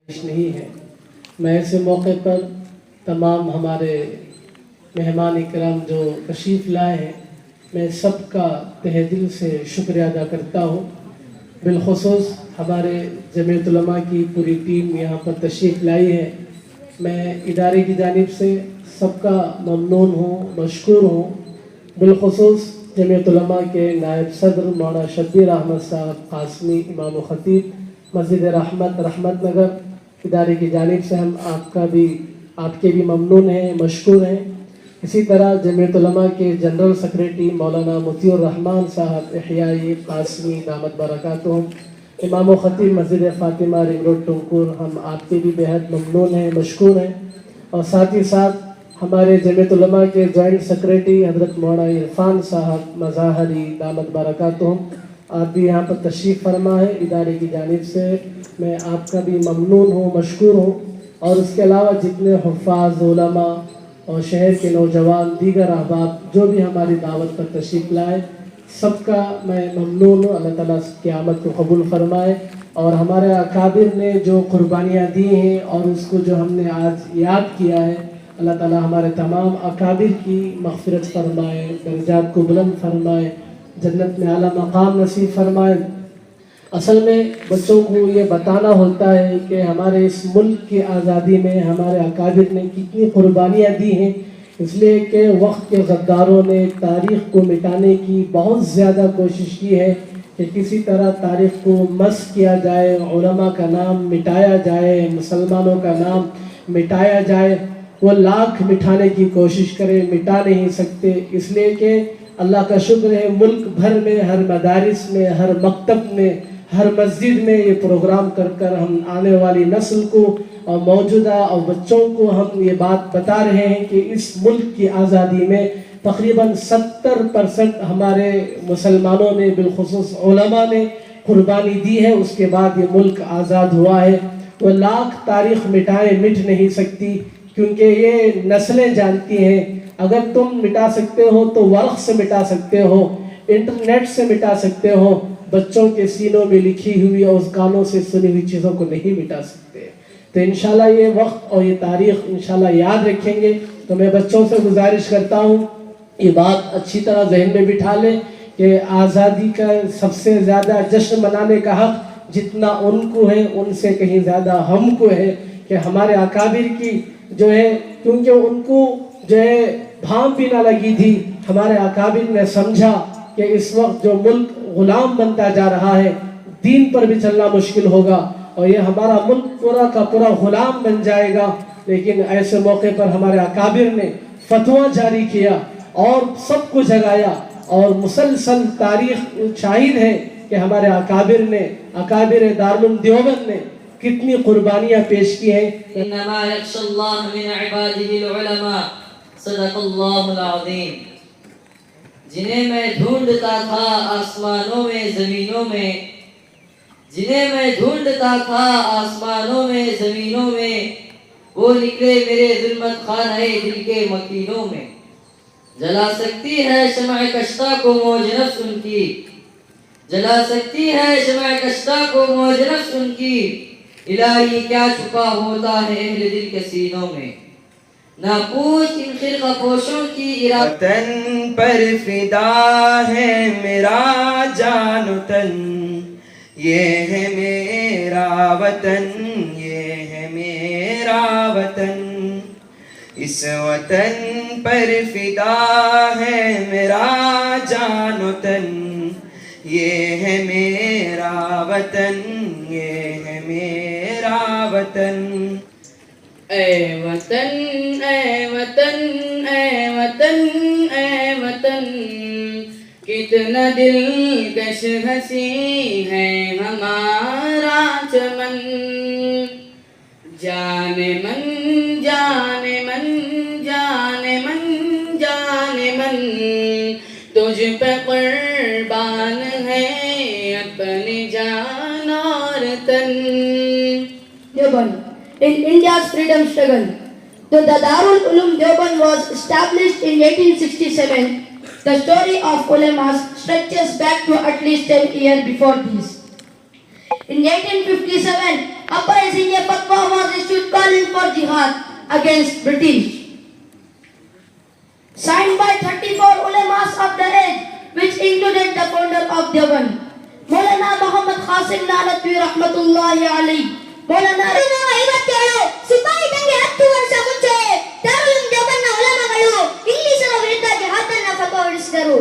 نہیں ہے. میں ایسے موقع پر تمام ہمارے مہمان اکرام جو تشریف لائے ہیں میں سب کا تہ دل سے شکریہ ادا کرتا ہوں. بالخصوص ہمارے جمعیت علماء کی پوری ٹیم یہاں پر تشریف لائی ہے. میں ادارے کی جانب سے سب کا ممنون ہوں، مشکور ہوں. بالخصوص جمعیت علماء کے نائب صدر مولانا شبیر احمد صاحب قاسمی امام و خطیب مسجد رحمت نگر ادارے کی جانب سے ہم آپ کے بھی ممنون ہیں، مشکور ہیں. اسی طرح جمعیت علماء کے جنرل سیکریٹری مولانا مطیع الرحمن صاحب احیائی قاسمی دامت برکاتہم امام و خطیب مسجد فاطمہ رنگ روڈ ٹنکور، ہم آپ کے بھی بہت ممنون ہیں، مشکور ہیں. اور ساتھ ہی ساتھ ہمارے جمعیت علماء کے جوائنٹ سیکریٹری حضرت مولانا عرفان صاحب مظاہری دامت برکاتہم، آپ بھی یہاں پر تشریف فرما ہے. ادارے کی جانب سے میں آپ کا بھی ممنون ہوں، مشکور ہوں. اور اس کے علاوہ جتنے حفاظ، علماء اور شہر کے نوجوان، دیگر احباب جو بھی ہماری دعوت پر تشریف لائے، سب کا میں ممنون ہوں. اللہ تعالیٰ قیامت کو قبول فرمائے. اور ہمارے اکابر نے جو قربانیاں دی ہیں اور اس کو جو ہم نے آج یاد کیا ہے، اللہ تعالیٰ ہمارے تمام اکابر کی مغفرت فرمائے، درجات کو بلند فرمائے، جنت میں اعلیٰ مقام نصیب فرمائے. اصل میں بچوں کو یہ بتانا ہوتا ہے کہ ہمارے اس ملک کی آزادی میں ہمارے اکابر نے کتنی قربانیاں دی ہیں. اس لیے کہ وقت کے غداروں نے تاریخ کو مٹانے کی بہت زیادہ کوشش کی ہے کہ کسی طرح تاریخ کو مسخ کیا جائے، علماء کا نام مٹایا جائے، مسلمانوں کا نام مٹایا جائے. وہ لاکھ مٹانے کی کوشش کرے، مٹا نہیں سکتے. اس لیے کہ اللہ کا شکر ہے ملک بھر میں ہر مدارس میں، ہر مکتب میں، ہر مسجد میں یہ پروگرام کر ہم آنے والی نسل کو اور موجودہ اور بچوں کو ہم یہ بات بتا رہے ہیں کہ اس ملک کی آزادی میں تقریباً 70% ہمارے مسلمانوں نے، بالخصوص علماء نے قربانی دی ہے. اس کے بعد یہ ملک آزاد ہوا ہے. وہ لاکھ تاریخ مٹائے، مٹ نہیں سکتی، کیونکہ یہ نسلیں جانتی ہیں. اگر تم مٹا سکتے ہو تو ورق سے مٹا سکتے ہو، انٹرنیٹ سے مٹا سکتے ہو، بچوں کے سینوں میں لکھی ہوئی اور اس کانوں سے سنی ہوئی چیزوں کو نہیں مٹا سکتے. تو انشاءاللہ یہ وقت اور یہ تاریخ انشاءاللہ یاد رکھیں گے. تو میں بچوں سے گزارش کرتا ہوں یہ بات اچھی طرح ذہن میں بٹھا لیں کہ آزادی کا سب سے زیادہ جشن منانے کا حق جتنا ان کو ہے، ان سے کہیں زیادہ ہم کو ہے کہ ہمارے اکابر کی جو ہے، کیونکہ ان کو جو ہے بھام بھی نہ لگی تھی. ہمارے اکابر نے سمجھا کہ اس وقت جو ملک غلام بنتا جا رہا ہے، دین پر بھی چلنا مشکل ہوگا اور یہ ہمارا ملک پورا کا پورا غلام بن جائے گا. لیکن ایسے موقع پر ہمارے اکابر نے فتویٰ جاری کیا اور سب کو جگایا. اور مسلسل تاریخ شاہد ہے کہ ہمارے اکابر دارالعلوم دیوبند نے کتنی قربانیاں پیش کی ہیں. انما یخشی اللہ من عباده العلماء، صدق اللہ العظیم. جنہیں میں ڈھونڈتا تھا آسمانوں میں زمینوں میں، جنہیں میں ڈھونڈتا تھا آسمانوں میں زمینوں میں، وہ نکلے میرے ظلمت خانہ دل کے مکینوں میں. جلا سکتی ہے شمع کشتہ کو موج نفس ان کی، جلا سکتی ہے شمع کشتہ کو موج نفس ان کی. الہی کیا چھپا ہوتا ہے اہل دل کے سینوں میں، نہ پوچھ ان خرقہ پوشوں کی وطن پر فدا ہے میرا جان و تن، یہ ہے میرا وطن، یہ ہے میرا وطن. اس وطن پر فدا ہے میرا جان و تن، یہ ہے میرا وطن، یہ ہے میرا وطن. اے وطن اے وطن اے وطن اے وطن، کتنا دلکش ہنسی ہے ہمارا چمن. جانے من جانے من جانے من جانے من، تجھ پہ قربان ہے اپنی جان اور تن. Deoband. In India's freedom struggle, though the Darul Uloom Deoband was established in 1867, the story of ulemas stretches back to at least 10 years before this. In 1857, uprising a fatwa jihad against British. Signed by 34 ulemas of the age, which included the founder of Deoband, Maulana Muhammad Qasim Nanadwi Rahmatullahi alayhi. Maulana 57 ಸಿಪಾಯಿ ದಂಗೆ 10 ವರ್ಷ ಮುಂಚೆ ದಾರುಲ್ ದೇವಬಂದ್ನ ಉಲಮಾಗಳು ಇಂಗ್ಲಿಷರ ವಿರುದ್ಧ ಜಿಹಾದ್ ಅನ್ನು ಫತ್ವಾ ಹೊರಡಿಸಿದರು.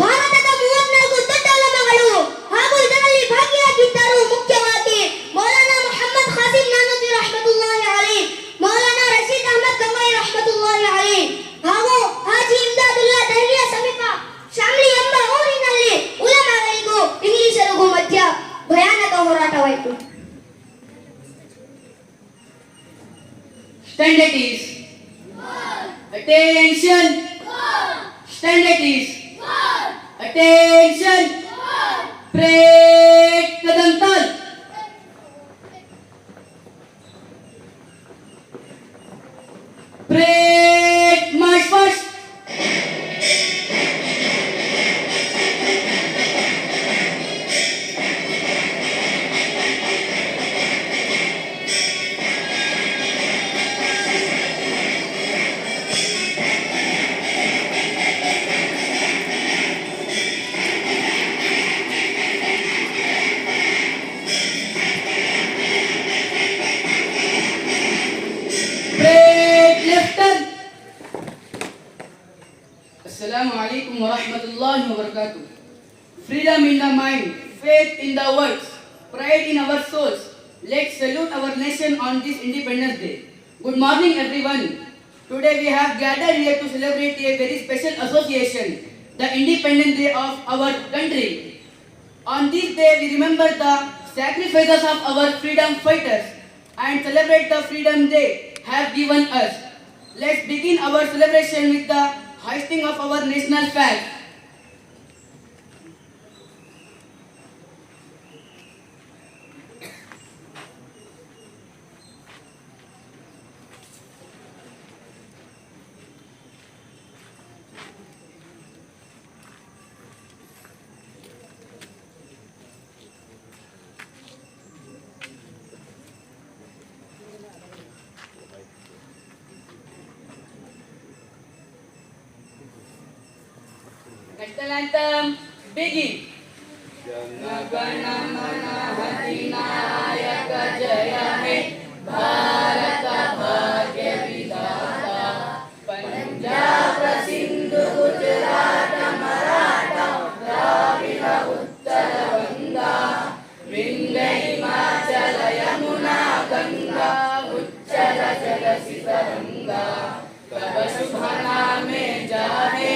ಭಾರತದ 34 ದೊಡ್ಡ ಉಲಮಾಗಳು ಹಾಗೂ ಇದರಲ್ಲಿ ಭಾಗಿಯಾಗಿದ್ದರು. ಮುಖ್ಯವಾಗಿ ಮೌಲಾನಾ ಮುಹಮ್ಮದ್ ಖಾಸಿಮ್ ನಾನೂತಿ ರಹಮತುಲ್ಲಾಹಿ ಅಲೈಹಿ, ಮೌಲಾನಾ ರಶೀದ್ ಅಹಮದ್ ಗಂಗೈ ರಹಮತುಲ್ಲಾಹಿ ಅಲೈಹಿ ಹಾಗೂ ಹಾಜಿ ಇಮ್ದಾದುಲ್ಲಾ ದಹ್ಲಿಯ ಸಮೀಪ ಶಾಮ್ಲಿ ಎಂಬ ಊರಿನಲ್ಲಿ ಉಲಮಾಗಳಿಗೂ ಇಂಗ್ಲಿಷರಿಗೂ ಮಧ್ಯ ಭಯಾನಕ ಹೋರಾಟವಾಯಿತು. Stand at ease. Attention. Stand at ease. Attention. Break kadam tal. Break march first. Break left turn. Assalamu alaikum wa rahmatullahi wa barakatuh. Freedom in the mind, faith in the words, pride in our souls. Let's salute our nation on this Independence Day. Good morning everyone. Today we have gathered here to celebrate a very special association, the Independence Day of our country. On this day we remember the sacrifices of our freedom fighters and celebrate the freedom they have given us. Let's begin our celebration with the hoisting of our national flag. National anthem, begin. Jana Gana Mana Adinayaka Jaya He, Bharata Bhagya Vidhata, Punjab Sindhu Gujarat Maratha, Dravida Uttara Vanga, Vindhya Himachala Yamuna Ganga, Uchchala Jalataranga, Tava Shubha Name Jahe,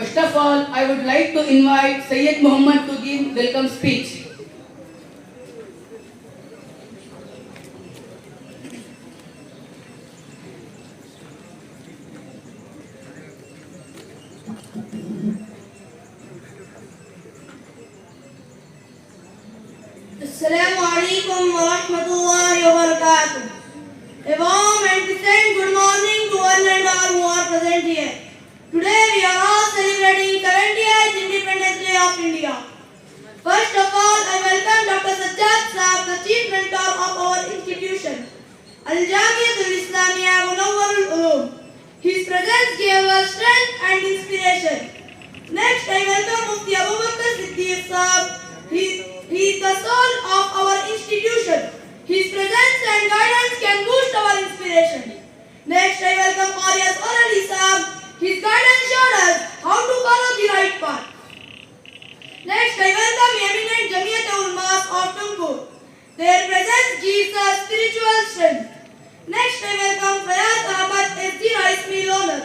First of all, I would like to invite Sayyid Muhammad to give welcome speech. Assalamu alaikum wa rahmatullahi wa barakatuh. A warm and pleasant good morning to one and all who are present here. Today we are all celebrating 70th Independence Day of India. First of all, I welcome Dr. Sajjad Saab, the chief mentor of our institution, Al-Jamiatul Islamiyya Munawwarul Ulum. His presence gave us strength and inspiration. Next, I welcome Mufti Abu Bakr Siddiq Saab. He is the soul of our institution. His presence and guidance can boost our inspiration. Next, I welcome Qari Asghar Ali Saab. His guidance showed us how to follow the right path. Next, I welcome eminent Jamiyat Ulmas of Tumkur. Their presence gives us spiritual strength. Next, I welcome Fayaz Ahmad SG Rice Mill owner.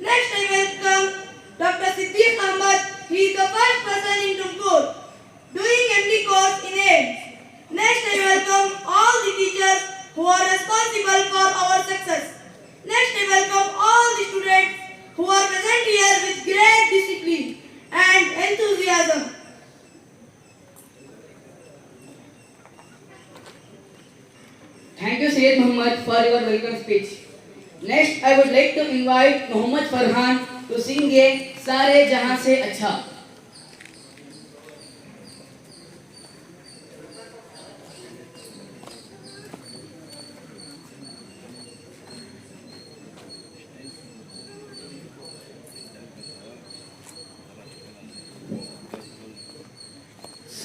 Next, I welcome Dr. Siddiq Ahmad. He is the first person in Tumkur doing MD course in AIDS. Next, I welcome all the teachers Thank you, Syed Muhammad, for your welcome speech. Next, I would like to invite Muhammad Farhan to sing a Sare Jahan Se Acha.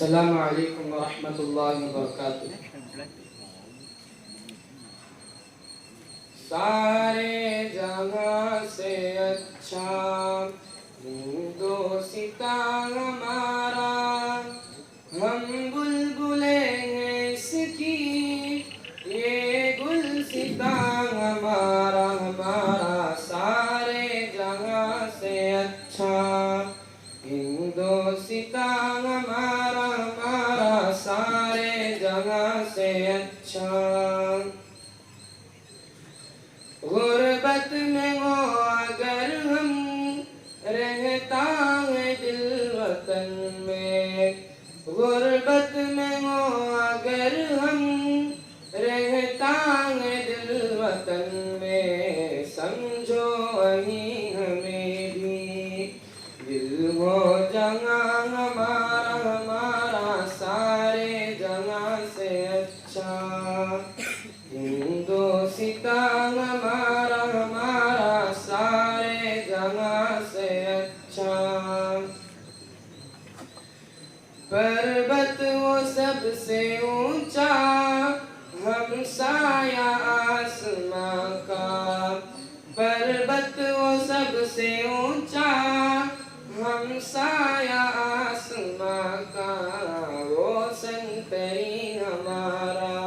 السلام علیکم ورحمۃ اللہ وبرکاتہ. سارے جہاں سے اچھا دو ستا ہمارا، ہم بلبلیں ہیں اس کی یہ گل ستا ہمارا. ہمارا سارے جہاں سے اچھا ہندوستا ہمارا، ہمارا سارے جہاں سے اچھا. غربت میں ہو اگر ہم رہتا ہے دل وطن میں، غربت میں ہو اگر ہم رہتا ہے دل وطن میں، سمجھو وہیں ہمیں بھی دل ہو جہاں ہمارا. ہمارا سارے جہاں سے اچھا ہندوستا ہمارا، ہمارا سارے جہاں سے اچھا. پربت وہ سب سے اونچا ہم سایہ آسماں کا، پربت وہ سب سے اونچا ہم سایہ آسماں کا. روشن ترین ہمارا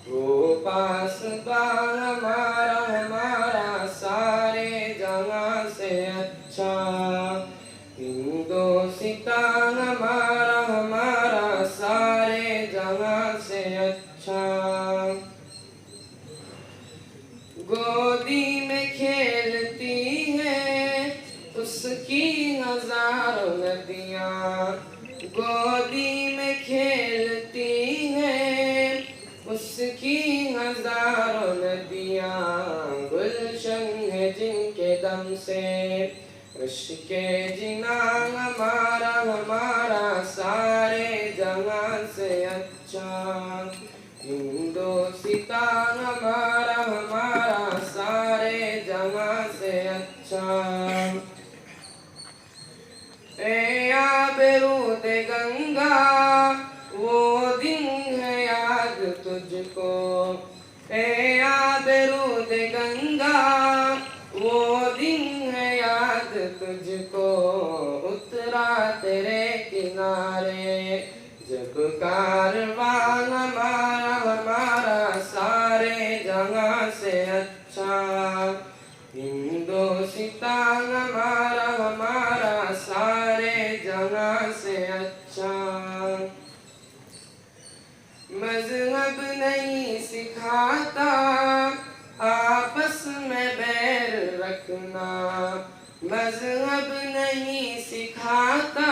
وہ پاسباں ہمارا، ہمارا سارے جہاں سے اچھا ہندوستا ہمارا، ہمارا سارے جہاں سے اچھا. گودی میں کھیلتی ہیں اس کی ہزاروں ندیاں، گودی میں کھیلتی ہیں اس کی ہزاروں ندیاں. گلشن ہے جن کے دم سے عشق جناں ہمارا، ہمارا سارے جہاں سے اچھا ہندوستا ہمارا، ہمارا سارے جہاں سے اچھا. اے آب رود گنگا وہ دن ہے یاد تجھ کو، اے آب رود گنگا وہ دن ہے یاد تجھ کو. اترا تیرے کنارے جب کارواں ہمارا، ہمارا سارے جہاں سے اچھا ہندوستا ہمارا، ہمارا سارے جہاں سے اچھا. مذہب نہیں سکھاتا آپس میں بیر رکھنا، مذہب نہیں سکھاتا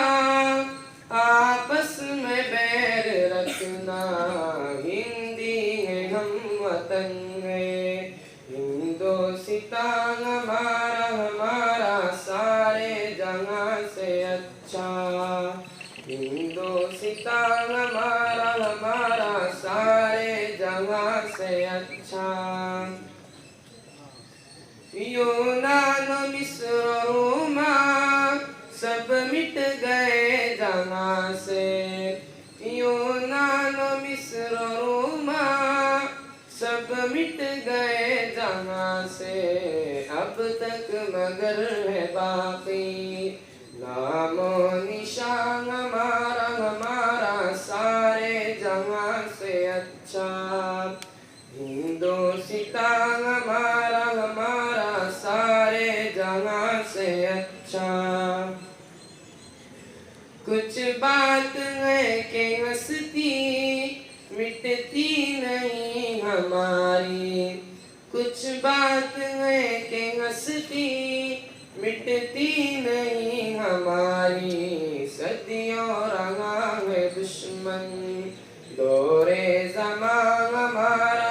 آپس میں بیر رکھنا. ہندی ہے ہم وطن ہے ہندوستا ہمارا، ہمارا سارے جہاں سے اچھا ہندوستا ہمارا، ہمارا سارے جہاں سے اچھا. یونان و مصر و روما سب مٹ گئے جہاں سے، یونان و مصر و روما سب مٹ گئے جہاں سے. اب تک مگر ہے باقی نام و نشان ہمارا، ہمارا سارے جہاں سے اچھا ہندوستا ہمارا، ہمارا سارے جہاں سے اچھا. کچھ بات ہے کہ ہستی مٹتی نہیں ہماری، کچھ بات ہے کہ ہستی مٹتی نہیں ہماری. صدیوں رہا ہے دشمن دورے زمان ہمارا،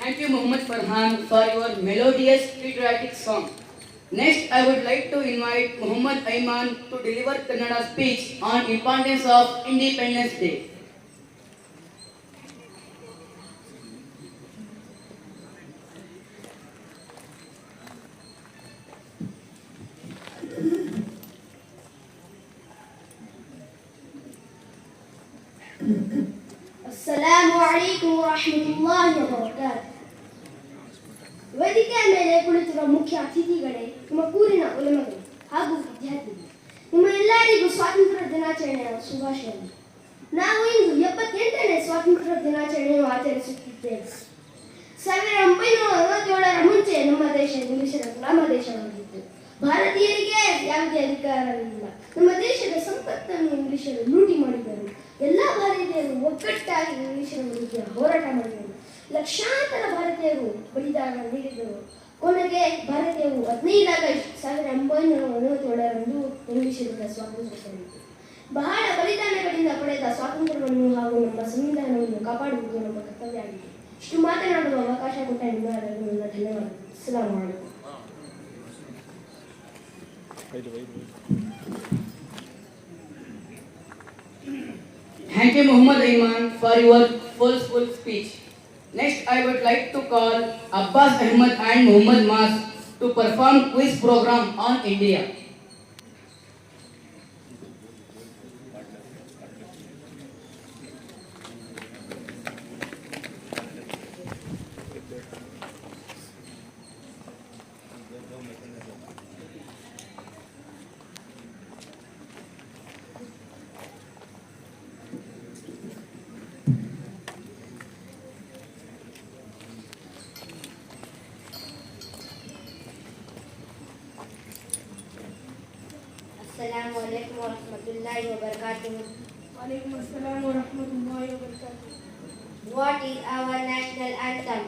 Thank you, Muhammad Farhan, for your melodious patriotic song. Next, I would like to invite Muhammad Ayman to deliver Kannada speech on importance of Independence Day. Assalamu alaikum wa rahmatullahi wa barakatuh. ವೇದಿಕೆಯ ಮೇಲೆ ಕುಳಿತಿರುವ ಮುಖ್ಯ ಅತಿಥಿಗಳೇ, ನಿಮ್ಮ ಊರಿನ ಉಲಮಗಳು ಹಾಗೂ ವಿದ್ಯಾರ್ಥಿಗಳು, ನಿಮ್ಮ ಎಲ್ಲರಿಗೂ ಸ್ವಾತಂತ್ರ್ಯ ದಿನಾಚರಣೆಯ ಶುಭಾಶಯಗಳು. ನಾವು ಇಂದು 78ನೇ ಸ್ವಾತಂತ್ರ್ಯ ದಿನಾಚರಣೆಯನ್ನು ಆಚರಿಸುತ್ತಿದ್ದೇವೆ. 1947ರ ಮುಂಚೆ ನಮ್ಮ ದೇಶ ಇಂಗ್ಲಿಷರ ಗುಲಾಮ ದೇಶವಾಗಿತ್ತು. ಭಾರತೀಯರಿಗೆ ಯಾವುದೇ ಅಧಿಕಾರವಿಲ್ಲ. ನಮ್ಮ ದೇಶದ ಸಂಪತ್ತನ್ನು ಇಂಗ್ಲಿಷರು ಲೂಟಿ ಮಾಡಿದರು. ಎಲ್ಲ ಭಾರತೀಯರು ಒಗ್ಗಟ್ಟಾಗಿ ಇಂಗ್ಲಿಷರ ವಿರುದ್ಧ ಹೋರಾಟ ಮಾಡಿದರು. ಲಕ್ಷಾಂತರ ಭಾರತೀಯರು ಬಲಿದಾನ ನೀಡಿದರು. ಕೊನೆಗೆ ಭಾರತೀಯರು 15 ಆಗಸ್ಟ್ 1947ರಂದು ಇಂಗ್ಲಿಷರಿಂದ ಸ್ವಾತಂತ್ರ್ಯ ಪಡೆಯಿತು. ಬಹಳ ಬಲಿದಾನಗಳಿಂದ ಪಡೆದ ಸ್ವಾತಂತ್ರ್ಯವನ್ನು ಹಾಗೂ ನಮ್ಮ ಸಂವಿಧಾನವನ್ನು ಕಾಪಾಡುವುದು ನಮ್ಮ ಕರ್ತವ್ಯ ಆಗಿದೆ. ಇಷ್ಟು ಮಾತನಾಡುವ ಅವಕಾಶ ಕೊಟ್ಟ ನಿಮ್ಮೆಲ್ಲರಿಗೂ ನನ್ನ ಧನ್ಯವಾದಗಳು. ಅಸ್ಸಲಾಮು ಅಲೈಕುಂ. Thank you, Muhammad Ayman, for your forceful speech. Next, I would like to call Abbas Ahmed and Muhammad Mas to perform quiz program on India. Assalamu alaikum wa rahmatullahi wa barakatuh. Walaikum assalam wa rahmatullahi wa barakatuh. What is our national anthem?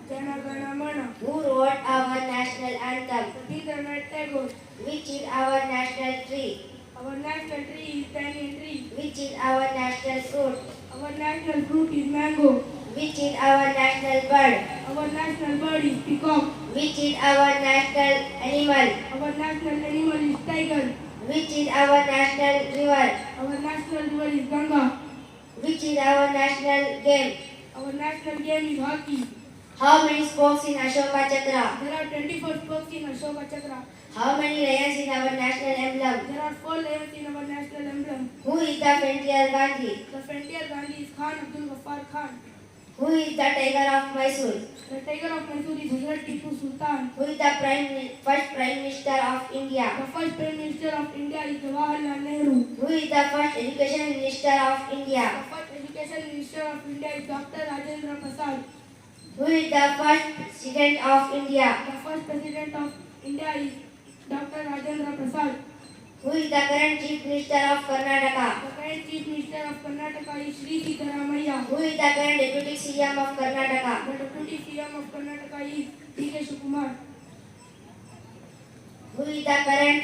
Jana Gana Mana, Who wrote our national anthem? Rabindranath Tagore. Which is our national tree? Our national tree is banyan tree. Which is our national fruit? Our national fruit is mango. Which is our national bird? Our national bird is peacock. Which is our national animal? Our national animal is tiger. Which is our national river? Our national river is Ganga. Which is our national game? Our national game is hockey. How many spokes in Ashoka Chakra? There are 24 spokes in Ashoka Chakra. How many lions in our national emblem? There are 4 lions in our national emblem. Who is the frontier Gandhi? The frontier Gandhi is Khan Abdul Ghaffar Khan. Who is the tiger of Mysore? The tiger of Mysore is Hazrat Tipu Sultan. Who is the first prime minister of India? The first prime minister of India is Jawaharlal Nehru. Who is the first education minister of India? The first education minister of India is Dr. Rajendra Prasad. Who is the first president of India? The first president of India is Dr. Rajendra Prasad. Who is the current chief minister of Karnataka? The current chief minister of Karnataka is Sri Sitaramaiah. Who is the current deputy CM of Karnataka? The deputy CM of Karnataka is D.K. Shivakumar. Who is the current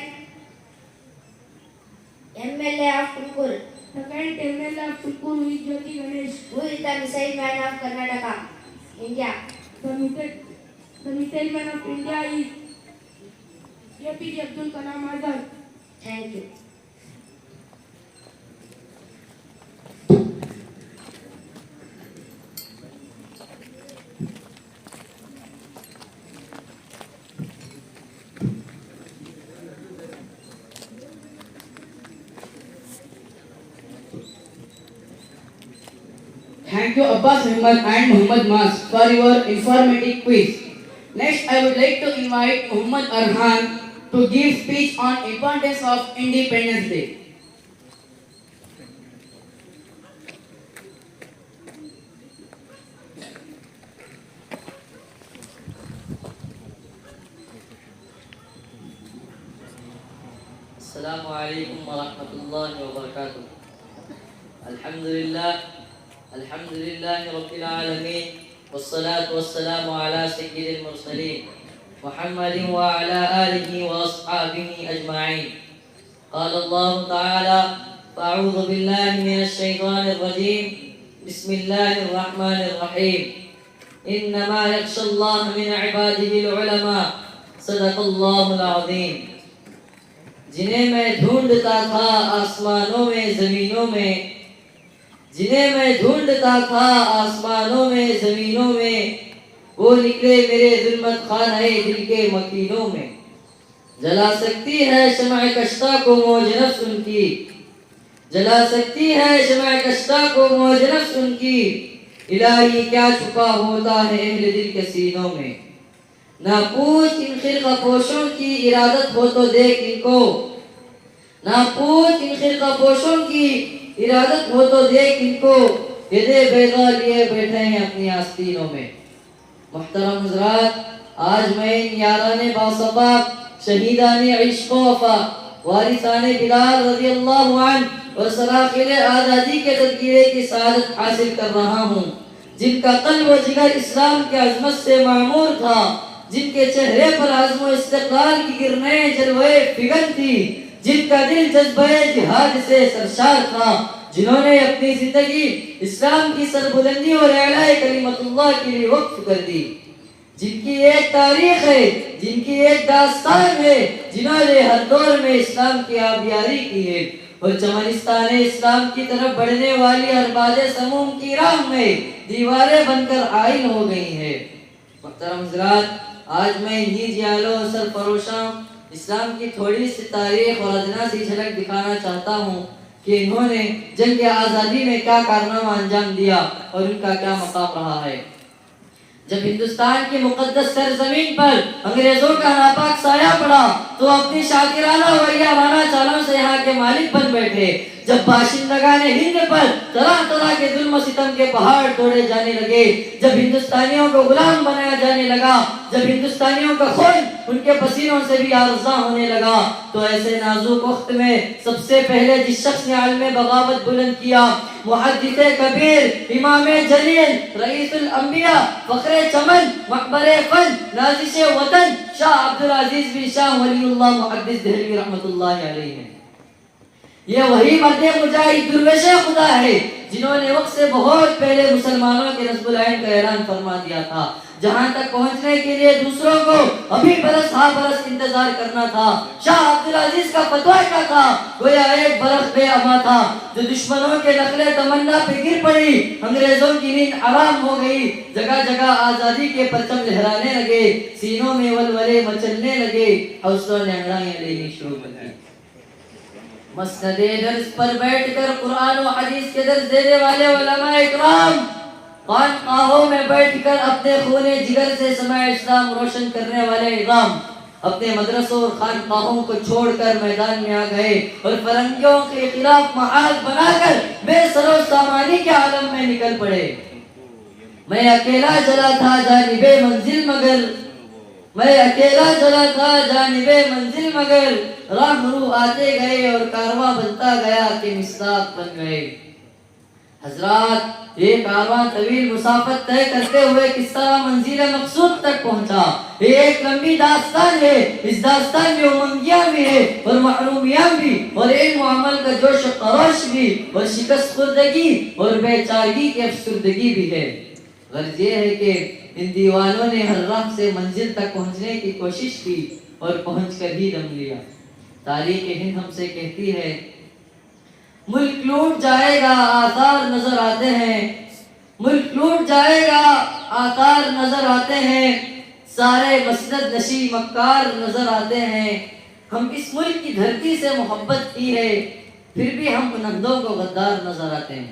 MLA of Tumakuru? The current MLA of Tumakuru is Jyoti Ganesh. Who is the missile man of Karnataka? India. The missile man of India is APJ Abdul Kalam Azad. Thank you. Thank Thank you Abbas Ahmed and Muhammad Mas for your informative quiz. Next, I would like to invite Muhammad Arhan to give speech on importance of Independence Day. السلام علیکم ورحمۃ اللہ وبرکاتہ. الحمد للہ رب العالمین والصلاة والسلام علی سید المرسلین محمد وعلى آلہ واصحابہ اجمعین. قال اللہ تعالی فاعوذ باللہ من الشیطان الرجیم بسم اللہ الرحمن الرحیم. انما یخشی اللہ من عبادہ العلماء صدق اللہ العظیم. جنہیں میں ڈھونڈتا تھا آسمانوں میں زمینوں میں، جنہیں میں ڈھونڈتا تھا آسمانوں میں زمینوں میں، وہ نکلے میرے ظلمت خانہ دل کے مکینوں میں. جلا سکتی ہے شمع کشتہ کو موج نفس ان کی، جلا سکتی ہے شمع کشتہ کو موج نفس ان کی. الہی کیا چھپا ہوتا ہے اہل دل کے سینوں میں. نہ پوچھ ان خرقہ پوشوں کی ارادت ہو تو دیکھ ان کو، نہ پوچھ ان خرقہ پوشوں کی ارادت ہو تو دیکھ ان کو. یدے بیضا لیے بیٹھے ہیں اپنی آستینوں میں. محترم حضرات، آج میں ان یاران باثبات شہیدان عشق و وفا وارثان بلال رضی اللہ عنہ اور سراقل آزادی کے تذکرے کی سعادت حاصل کر رہا ہوں، جن کا قلب و جگر اسلام کے عظمت سے معمور تھا، جن کے چہرے پر عزم و استقلال کی کرنیں جلوے فگن تھی، جن کا دل جذبہ جہاد سے سرشار تھا، جنہوں نے اپنی زندگی اسلام کی سربلندی اور اعلاء کلمت اللہ کے لیے وقف کر دی، جن کی ایک تاریخ ہے، جن کی ایک داستان ہے، جنہوں نے ہر دور میں اسلام کی آبیاری کی ہے اور چمنستان اسلام کی طرف بڑھنے والی ارباب سموم کی راہ میں دیواریں بن کر عائل ہو گئی ہیں. محترم حضرات، آج میں انہی جیالوں اور سرفروشاں اسلام کی تھوڑی سی تاریخ اور ادنا سی جھلک دکھانا چاہتا ہوں کہ انہوں نے جنگ آزادی میں کیا کارنامہ انجام دیا اور ان کا کیا مقام رہا ہے. جب ہندوستان کی مقدس سرزمین پر انگریزوں کا ناپاک سایہ پڑا تو اپنی شاکرانہ وریانہ چالوں سے یہاں کے مالک بن بیٹھے. جب باشندگان ہند پر طرح طرح کے ظلم و ستم کے پہاڑ توڑے جانے لگے، جب ہندوستانیوں کو غلام بنایا جانے لگا، جب ہندوستانیوں کا خون ان کے پسینوں سے بھی آرزاں ہونے لگا، تو ایسے نازک وقت میں سب سے پہلے جس شخص نے عالم بغاوت بلند کیا، محدث کبیر، امام جلیل، رئیس الانبیاء، فخر چمن، محبر فن، نازش وطن، شاہ عبدالعزیز بن شاہ ولی اللہ محدث دہلوی رحمۃ اللہ علیہ ہیں. یہ وہی مرد مجاہد درویش خدا ہے جنہوں نے وقت سے بہت پہلے مسلمانوں کے نصب العین کا اعلان فرما دیا تھا. جہاں تک پہنچنے کے لیے دوسروں کو ابھی برس ہا برس انتظار کرنا تھا، شاہ عبدالعزیز کا فتویٰ کیا تھا؟ گویا ایک برق بے اما تھا جو دشمنوں کے نقل تمنا پہ گر پڑی، انگریزوں کی نیند حرام ہو گئی، جگہ جگہ آزادی کے پرچم لہرانے لگے، سینوں میں ولولے مچلنے لگے، حوصلوں نے انگڑائیاں لینی شروع کر دی. مسند درس پر بیٹھ کر قرآن و حدیث کے درس دینے والے علماء اکرام، خانقاہوں میں بیٹھ کر اپنے خون جگر سے سماع اسلام روشن کرنے والے اعظام، اپنے مدرسوں اور خانقاہوں کو چھوڑ کر میدان میں آ گئے اور فرنگیوں کے خلاف محاذ بنا کر بے سر و سامانی کے عالم میں نکل پڑے. میں اکیلا چلا تھا جانب منزل مگر، میں اکیلا چلا تھا جانب منزل مگر، راہرو آتے گئے اور کارواں بنتا گیا کہ مصداق بن گئے. حضرات، یہ کارواں طویل مسافت طے کرتے ہوئے کس طرح منزل مقصود تک پہنچا، یہ ایک لمبی داستان ہے. اس داستان میں امنگیاں بھی ہے اور محرومیاں بھی، اور علم و عمل کا جوش و خروش بھی، اور شکست خوردگی اور بے چارگی کی افسردگی بھی ہے. غرض یہ ہے کہ ان دیوانوں نے ہر راہ سے منزل تک پہنچنے کی کوشش کی اور پہنچ کر ہی دم لیا. تاریخ ہند ہم سے کہتی ہے، ملک لوٹ جائے گا آثار نظر آتے ہیں، ملک لوٹ جائے گا آثار نظر آتے ہیں، سارے مسند نشی مکار نظر آتے ہیں. ہم اس ملک کی دھرتی سے محبت کی ہے، پھر بھی ہم بلندوں کو غدار نظر آتے ہیں.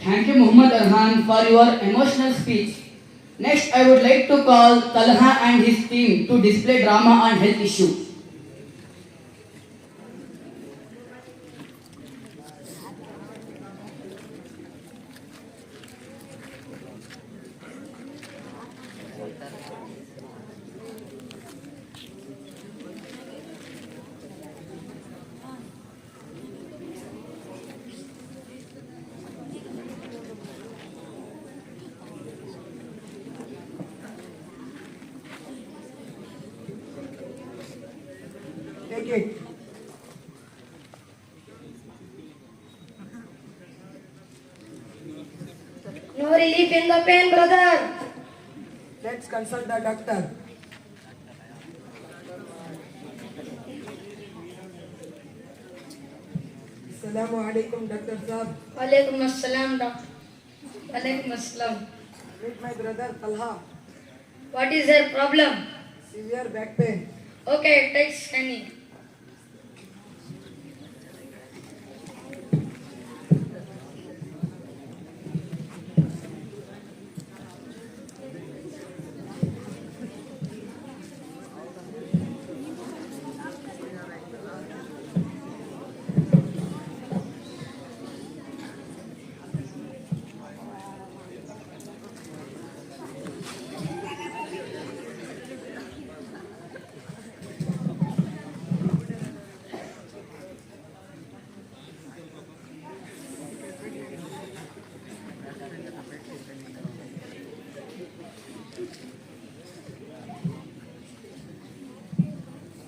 Thank you, Muhammad Arhan, for your emotional speech. Next, I would like to call Talha and his team to display drama on health issue. Take it. No relief in the pain, brother. Let's consult the doctor. Assalamu alaikum, Dr. Saab. Walaikum assalam, doctor. Walaikum assalam. Meet my brother Talha. What is your problem? Severe back pain. Okay, take scanning.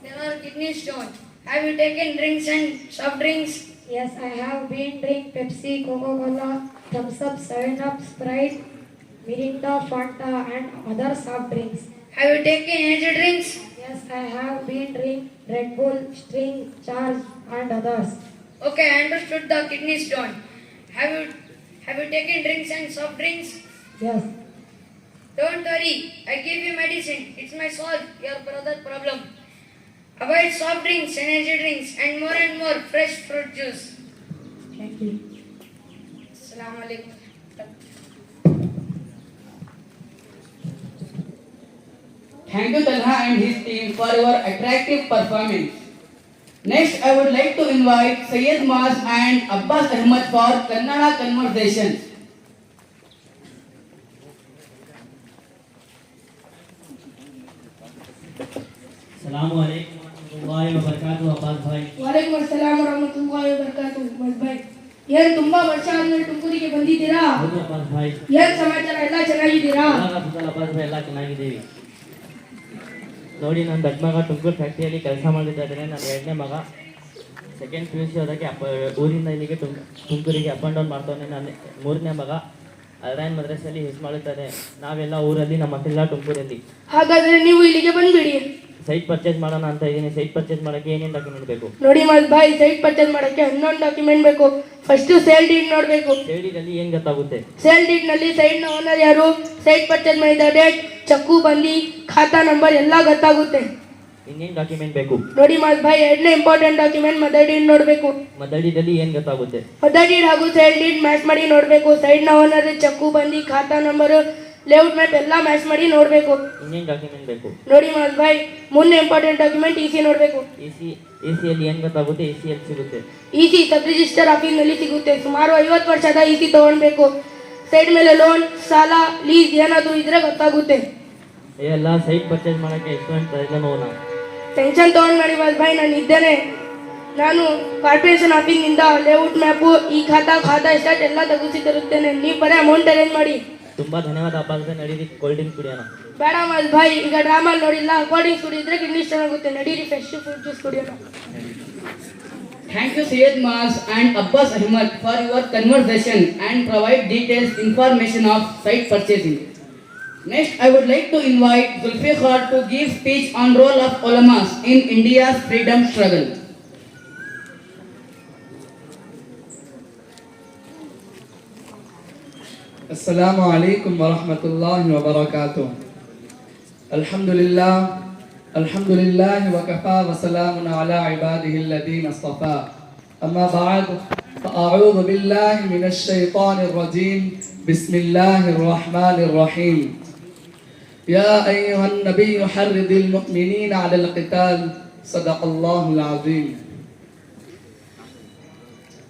There are kidney stone. Have you taken drinks and soft drinks? Yes, I have been drink Pepsi, Coca-Cola, Thumbs Up, 7-Up, Sprite, Mirinda, Fanta and other soft drinks. Have you taken energy drinks? Yes, I have been drink Red Bull, Sting, Charge and others. Okay, I understood the kidney stone. Have you taken drinks and soft drinks? Yes, Don't worry, I give you medicine. It may solve your brother's problem. Avoid soft drinks, energy drinks, and more fresh fruit juice. thank you. Assalamu alaikum. Thank you, Talha and his team, for your attractive performance. Next, I would like to invite Syed Maaz and Abbas Ahmad for Kannada conversations. Assalamualaikum warahmatullahi wabarakatuh. Abbas Bhai ವಾಲೇಕುಮ್ ಅಸ್ಸಲಾಂ ವರಹಮತುಲ್ಲಾಹಿ ವಬರಕಾತು. ಮಸ್ ಭಾಯ್, ಏನ್ ತುಂಬಾ ವರ್ಷ ಆದ್ಮೇಲೆ ತುಮಕೂರಿಗೆ ಬಂದಿದ್ದೀರಾ? ಹೌದು ಅಬ್ಬಾಸ್ ಭಾಯ್, ಏನ್ ಸಮಾಚಾರ, ಎಲ್ಲ ಚೆನ್ನಾಗಿದ್ದೀರಾ? ಅಬ್ಬಾಸ್ ಭಾಯ್ ಎಲ್ಲ ಚೆನ್ನಾಗಿದ್ದೀವಿ. ನೋಡಿ, ನನ್ನ ದೊಡ್ಡ ಮಗ ತುಮಕೂರು ಫ್ಯಾಕ್ಟ್ರಿಯಲ್ಲಿ ಕೆಲಸ ಮಾಡಿದ್ದಾನೆ. ನನ್ನ ಎರಡನೇ ಮಗ ಸೆಕೆಂಡ್ PUC ಓದಕ್ಕೆ ಊರಿಂದ ಇಲ್ಲಿಗೆ ತುಮಕೂರಿಗೆ ಅಪ್ ಆ್ಯಂಡ್ ಡೌನ್ ಮಾಡ್ತಾನೆ. ನನ್ನ ಮೂರನೇ ಮಗ ಅಲ್ರಾಯನ್ ಮದ್ರಸಲ್ಲಿ ಹಿಸ್ ಮಾಡುತ್ತಾನೆ. ನಾವೆಲ್ಲ ಊರಲ್ಲಿ, ನಮ್ಮ ಮಕ್ಕಳೆಲ್ಲ ತುಮಕೂರಲ್ಲಿ. ಹಾಗಾದ್ರೆ ನೀವು ಇಲ್ಲಿಗೆ ಬಂದ್ಬಿಡಿ. ಸೈಟ್ ಪರ್ಚೇಸ್ ಮಾಡೋಣ ಅಂತ ಇದ್ದೀನಿ. ಸೈಟ್ ಪರ್ಚೇಸ್ ಮಾಡೋಕ್ಕೆ ಏನೇನು ಡಾಕ್ಯುಮೆಂಟ್ ಬೇಕು? ನೋಡಿ ಮಸ್ ಭಾಯ್, ಸೈಟ್ ಪರ್ಚೇಸ್ ಮಾಡಕ್ಕೆ 11 ಡಾಕ್ಯುಮೆಂಟ್ ಬೇಕು. ಫಸ್ಟ್ ಸೇಲ್ ಡೀಡ್ ನೋಡ್ಬೇಕು. ಸೇಡಿನಲ್ಲಿ ಏನು ಗೊತ್ತಾಗುತ್ತೆ? ಸೇಲ್ ಡೀಡ್ ನಲ್ಲಿ ಸೈಟ್ ನ ಓನರ್ ಯಾರು, ಸೈಟ್ ಪರ್ಚೇಸ್ ಮಾಡಿದ ಡೇಟ್, ಚಕ್ಕು ಬಂದಿ, ಖಾತಾ ನಂಬರ್ ಎಲ್ಲ ಗೊತ್ತಾಗುತ್ತೆ. ಇನ್ನೇನು ಡಾಕ್ಯುಮೆಂಟ್ ಬೇಕು? ನೋಡಿ ಮಸ್ ಭಾಯ್, ಎರಡನೇ ಇಂಪಾರ್ಟೆಂಟ್ ಡಾಕ್ಯುಮೆಂಟ್ ಮದರ್ ಡೀಡ್ ನೋಡ್ಬೇಕು. ಮದಡಿದಲ್ಲಿ ಏನು ಗೊತ್ತಾಗುತ್ತೆ? ಮದರ್ ಡೀಡ್ ಹಾಗೂ ಸೇಲ್ ಡೀಡ್ ಮ್ಯಾಚ್ ಮಾಡಿ ನೋಡ್ಬೇಕು. ಸೈಟ್ ನ ಓನರ್, ಚಕ್ಕು ಬಂದಿ, ಖಾತಾ ನಂಬರ್, ಲೇಔಟ್ ಮ್ಯಾಪ್ ಎಲ್ಲ ಮ್ಯಾಚ್ ಮಾಡಿ ನೋಡ್ಬೇಕು. ಇನ್ನೇನು ಡಾಕ್ಯುಮೆಂಟ್ ಬೇಕು? ನೋಡಿ ಮಸ್ ಭಾಯ್, ಮುಂದೆ ಇಂಪಾರ್ಟೆಂಟ್ ಡಾಕ್ಯುಮೆಂಟ್ EC ನೋಡ್ಬೇಕು. ECಯಲ್ಲಿ ಏನು ಗೊತ್ತಾಗುತ್ತೆ? ECಯಲ್ಲಿ ಸಿಗುತ್ತೆ. EC ಸಬ್ ರಿಜಿಸ್ಟರ್ ಆಫೀಸ್ ನಲ್ಲಿ ಸಿಗುತ್ತೆ. ಸುಮಾರು 50 ವರ್ಷದ EC ತಗೊಳ್ಬೇಕು. ಸೈಟ್ ಮೇಲೆ ಲೋನ್, ಸಾಲ, ಲೀಸ್ ಏನಾದ್ರು ಇದ್ರೆ ಗೊತ್ತಾಗುತ್ತೆ. ಎಲ್ಲ ಸೈಟ್ ಪರ್ಚೇಸ್ ಮಾಡೋಕ್ಕೆ ಎಷ್ಟು ಅಂತ ಇಲ್ಲ ನೋಡೋಣ. ಟೆನ್ಷನ್ ತಗೊಂಡ್ ಮಾಡಿ ಮಸ್ ಭಾಯ್, ನಾನು ಇದ್ದೇನೆ. ನಾನು ಕಾರ್ಪೊರೇಷನ್ ಆಫೀಸ್ನಿಂದ ಲೇಔಟ್ ಮ್ಯಾಪು, ಈ ಖಾತಾ ಎಸ್ಟಾಟ್ ಎಲ್ಲ ತೆಗೆಸಿ ತರುತ್ತೇನೆ. ನೀವು ಬರೀ ಅಮೌಂಟ್ ಅರೇಂಜ್ ಮಾಡಿ. ತುಂಬಾ ಧನ್ಯವಾದ ಅಬ್ಬಾಸ್ ಭಾಯ್. ನಡೀರಿ ಕೋಲ್ಡ್ ಡ್ರಿಂಕ್ ಕುಡಿಯೋಣ. ಬೇಡ ಮಸ್ ಭಾಯ್, ಈಗ ಡ್ರಾಮಾ ನೋಡಿಲ್ಲ. ಕೋಲ್ಡ್ ಕುಡಿದ್ರೆ ಕಿಡ್ನಿ ಸ್ಟೋನ್ ಆಗುತ್ತೆ. ನಡೀರಿ ಫ್ರೆಶ್ ಫ್ರೂಟ್ ಜ್ಯೂಸ್ ಕುಡಿಯೋಣ. Thank you, Syed Maaz and Abbas Ahmad, for your conversation and provide details information of site purchasing. Next, I would like to invite Zulfikar to give speech on role of ulamas in India's freedom struggle. Assalamu alaikum wa rahmatullahi wa barakatuh. Alhamdulillah, الحمد لله وكفى وسلام على عباده الذين اصطفى أما بعد فأعوذ بالله من الشيطان الرجيم بسم الله الرحمن الرحيم يا أيها النبي حرض المؤمنين على القتال صدق الله العظيم.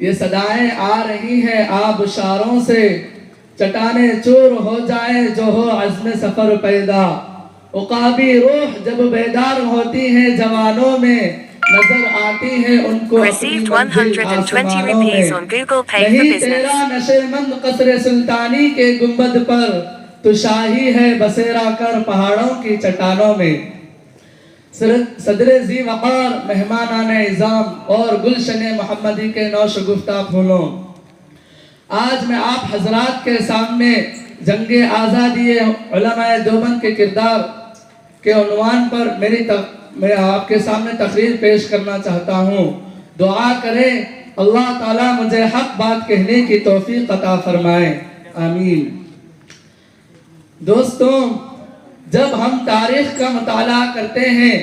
یہ صدائیں آ رہی ہیں آبشاروں سے، چٹانیں چور ہو جائیں جو ہو عزم سفر پیدا. عقابی روح جب بیدار ہوتی ہیں جوانوں میں، نظر آتی ہیں ان کو اپنی منزل آسمانوں میں. نہیں تیرا نشے مند قصر سلطانی کے گنبد پر، تو شاہی ہے بسیرا کر پہاڑوں کی چٹانوں میں. صدر ذی وقار مہمانان اعظام اور گلشن محمدی کے نوشگفتہ پھولوں، آج میں آپ حضرات کے سامنے جنگ آزادی علماء دیوبند کے کردار کے عنوان پر میں آپ کے سامنے تقریر پیش کرنا چاہتا ہوں. دعا کریں اللہ تعالیٰ مجھے حق بات کہنے کی توفیق عطا فرمائے، آمین. دوستوں، جب ہم تاریخ کا مطالعہ کرتے ہیں،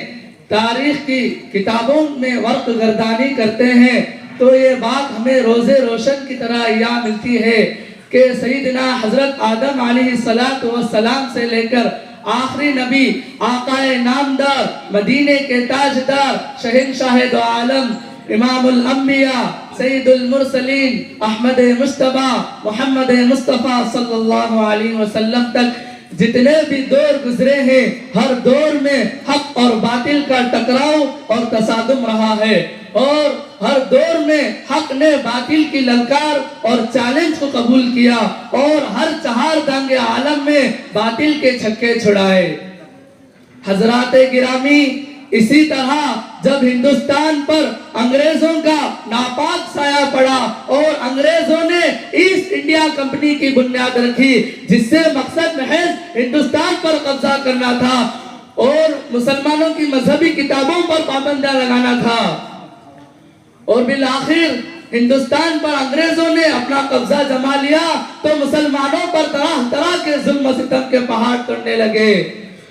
تاریخ کی کتابوں میں ورق گردانی کرتے ہیں، تو یہ بات ہمیں روز روشن کی طرح یاد ملتی ہے کہ سیدنا حضرت آدم علیہ السلام سے لے کر آخری نبی آقا نامدار، مدینے کے تاجدار، شہنشاہ دو عالم، امام الانبیاء، سید المرسلین، احمد مصطفیٰ، محمد مصطفیٰ صلی اللہ علیہ وسلم تک جتنے بھی دور گزرے ہیں، ہر دور میں حق اور باطل کا ٹکراؤ اور تصادم رہا ہے، اور ہر دور میں حق نے باطل کی للکار اور چیلنج کو قبول کیا، اور ہر چہار دانگ عالم میں باطل کے چھکے چھڑائے. حضرات گرامی، اسی طرح جب ہندوستان پر انگریزوں کا ناپاک سایہ پڑا اور انگریزوں نے ایسٹ انڈیا کمپنی کی بنیاد رکھی، جس سے مقصد محض ہندوستان پر قبضہ کرنا تھا اور مسلمانوں کی مذہبی کتابوں پر پابندیاں لگانا تھا، اور بالآخر ہندوستان پر انگریزوں نے اپنا قبضہ جما لیا تو مسلمانوں پر طرح طرح کے ظلم و ستم کے پہاڑ توڑنے لگے،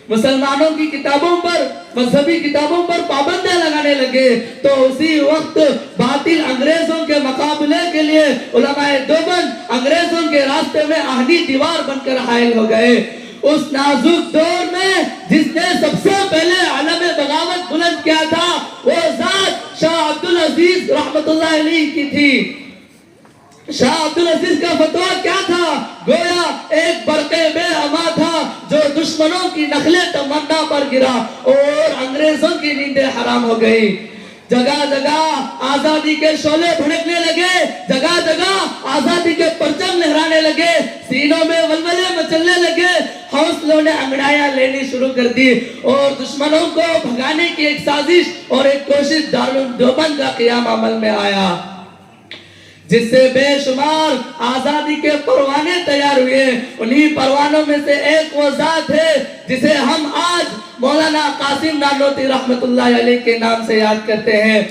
مسلمانوں کی کتابوں پر، مذہبی کتابوں پر پابندیاں لگانے لگے. تو اسی وقت باطل انگریزوں کے مقابلے کے لیے علماء دیوبند انگریزوں کے راستے میں آہنی دیوار بن کر حائل ہو گئے. اس نازک دور میں جس نے سب سے پہلے علم بغاوت بلند کیا تھا، وہ ذات شاہ عبدالعزیز رحمت اللہ علیہ کی تھی. شاہ عبدالعزیز کا فتویٰ کیا تھا؟ گویا ایک برقے بے اما تھا جو دشمنوں کی نخلے تمنا پر گرا اور انگریزوں کی نیندیں حرام ہو گئی. جگہ جگہ آزادی کے شعلے بھڑکنے لگے، جگہ جگہ آزادی کے پرچم لہرانے لگے، سینوں میں ولولے مچلنے لگے، حوصلوں نے انگڑائیاں لینی شروع کر دی، اور دشمنوں کو بھگانے کی ایک سازش اور ایک کوشش دارالعلوم دیوبند کا قیام عمل میں آیا، جس سے بے شمار آزادی کے پروانے تیار ہوئے. انہی پروانوں میں سے ایک وہ ذات ہے جسے ہم آج مولانا قاسم نانوتوی رحمت اللہ علیہ کے نام سے یاد کرتے ہیں.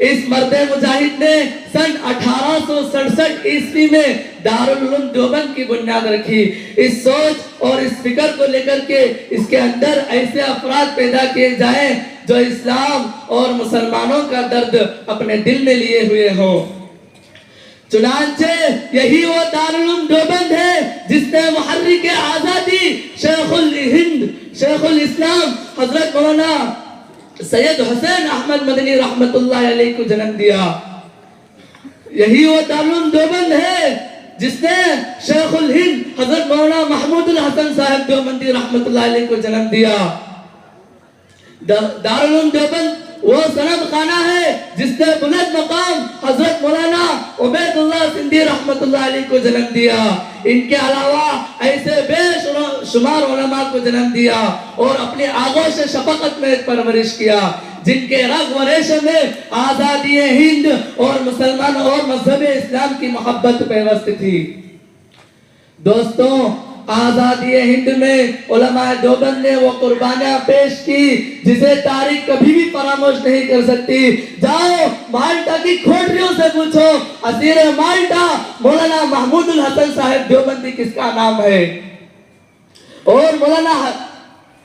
اس مرد مجاہد نے سن 1867 عیسوی میں دارالعلوم دیوبند کی بنیاد رکھی. اس سوچ اور اس فکر کو لے کر کے اس کے اندر ایسے افراد پیدا کیے جائیں جو اسلام اور مسلمانوں کا درد اپنے دل میں لیے ہوئے ہوں. چنانچہ یہی وہ دارالعلوم دیوبند ہے جس نے محرک آزادی شیخ الہند، شیخ الاسلام حضرت مولانا سید حسین احمد مدنی رحمت اللہ علیہ کو جنم دیا. یہی وہ دارالعلوم دیوبند ہے جس نے شیخ الہند حضرت مولانا محمود الحسن صاحب دیوبندی رحمت اللہ علیہ کو جنم دیا. دارالعلوم دیوبند وہ سند خانہ ہے جس نے بلند مقام حضرت مولانا عبید اللہ سندھی رحمت اللہ علیہ کو جنم دیا. ان کے علاوہ ایسے بے شمار علماء کو جنم دیا اور اپنی آغوش شفقت میں پرورش کیا، جن کے رگ و ریشے میں آزادی ہند اور مسلمانوں اور مذہب اسلام کی محبت پیوست تھی. دوستوں، آزادی ہند میں علماء دیوبند نے وہ قربانیاں پیش کی جسے تاریخ کبھی بھی فراموش نہیں کر سکتی. جاؤ مالٹا کی کھوٹریوں سے پوچھو، اسیر مالٹا مولانا محمود الحسن صاحب دیوبندی کس کا نام ہے، اور مولانا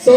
100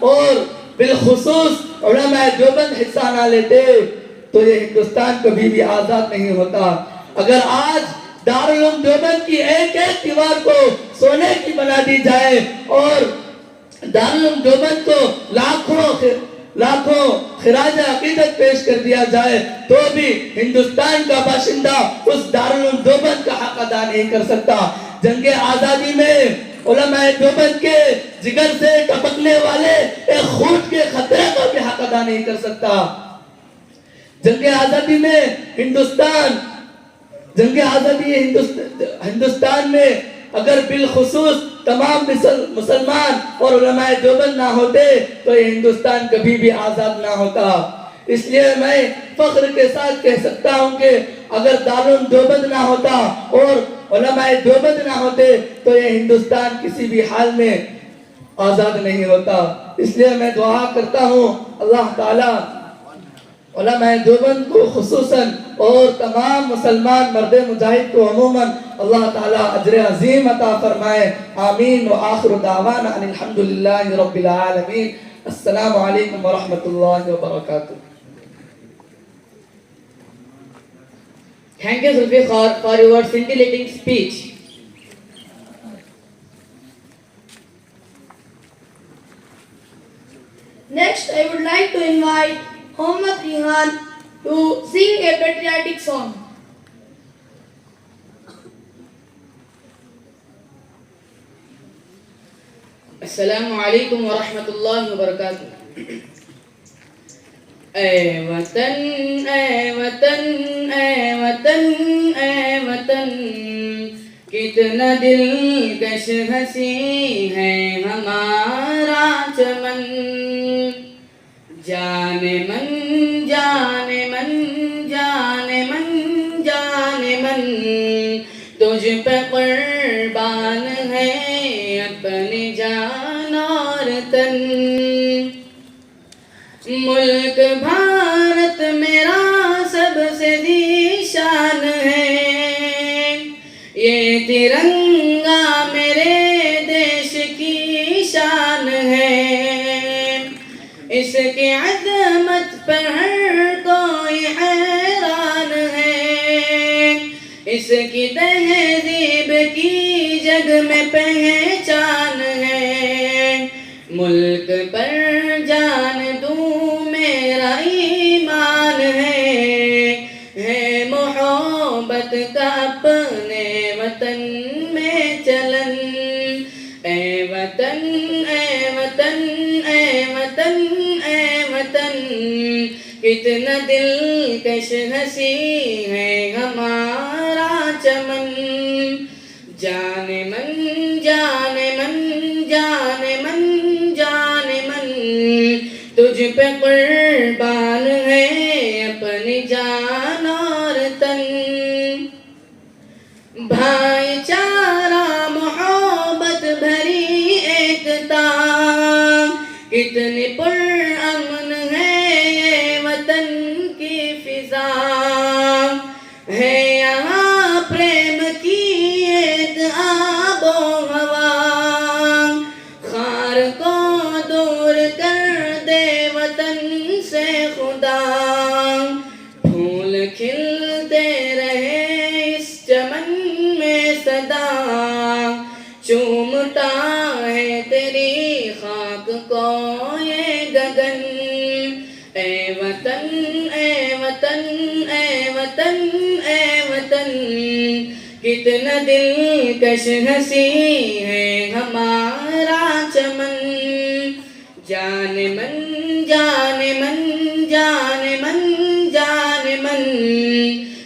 اور بالخصوص علماء دیوبند حصہ نہ لیتے تو یہ ہندوستان کبھی بھی آزاد نہیں ہوتا. اگر آج دارالعلوم دیوبند کی ایک ایک دیوار کو سونے کی بنا دی جائے اور دارالعلوم دیوبند کو لاکھوں خراج عقیدت پیش کر دیا جائے تو بھی ہندوستان کا باشندہ اس دارالعلوم دیوبند کا حق ادا نہیں کر سکتا. جنگ آزادی میں علماء دیوبند کے جگر سے ٹپکنے والے ایک خون کے خطرے کا بھی حق ادا نہیں کر سکتا. جنگ آزادی میں ہندوستان میں اگر بالخصوص تمام مسلمان اور علماء دیوبند نہ ہوتے تو یہ ہندوستان کبھی بھی آزاد نہ ہوتا. اس لیے میں فخر کے ساتھ کہہ سکتا ہوں کہ اگر دارالعلوم دیوبند نہ ہوتا اور علماء دیوبند نہ ہوتے تو یہ ہندوستان کسی بھی حال میں آزاد نہیں ہوتا. اس لیے میں دعا کرتا ہوں اللہ تعالی علماء دیوبند کو خصوصاً اور تمام مسلمان مرد مجاہد کو عموماً اللہ تعالی اجر عظیم عطا فرمائے. آمین. وآخر دعوانا ان الحمدللہ رب العالمین. السلام علیکم ورحمۃ اللہ وبرکاتہ. Thank you, Zulfiqar, for your scintillating speech. Next, I would like to invite Mohammad Rihan to sing a patriotic song. Assalamu alaikum wa rahmatullahi wa barakatuh. اے وطن اے وطن اے وطن اے وطن کتنا دلکش ہنسی ہے ہمارا چمن. جانے من جانے من جانے من جانے من تجھ پہ قربان ہے اپنی جان اور تن. ملک بھارت میرا سب سے ذیشان ہے. یہ ترنگا میرے دیش کی شان ہے. اس کی عظمت پر ہر کوئی حیران ہے. اس کی تہذیب کی جگ میں پہچان ہے. ملک پر جان دوں میرا ایمان ہے محبت کا اپنے وطن میں چلن. اے وطن اے وطن اے وطن اے وطن کتنا دلکش ہنسی ہے ہمارا چمن. جانے من جانے من جانے من جانے من تجھ پہ قربان ہے اپنی جان اور تن. بھائی چارہ محبت بھری ایکتا کتنی پرامن ہے یہ وطن کی فضا. ہے یہاں پریم کی ایک آب و ہوا. خار کو دور کر دے وطن سے خدا. پھول کھلتے رہے اس چمن میں سدا. چومتا ہے تیری خاک کو یہ گگن. اے وطن اے وطن اے وطن اے وطن کتنا دلکش ہنسی ہے ہمارا چمن. جانے من جانے من جانے من جانے من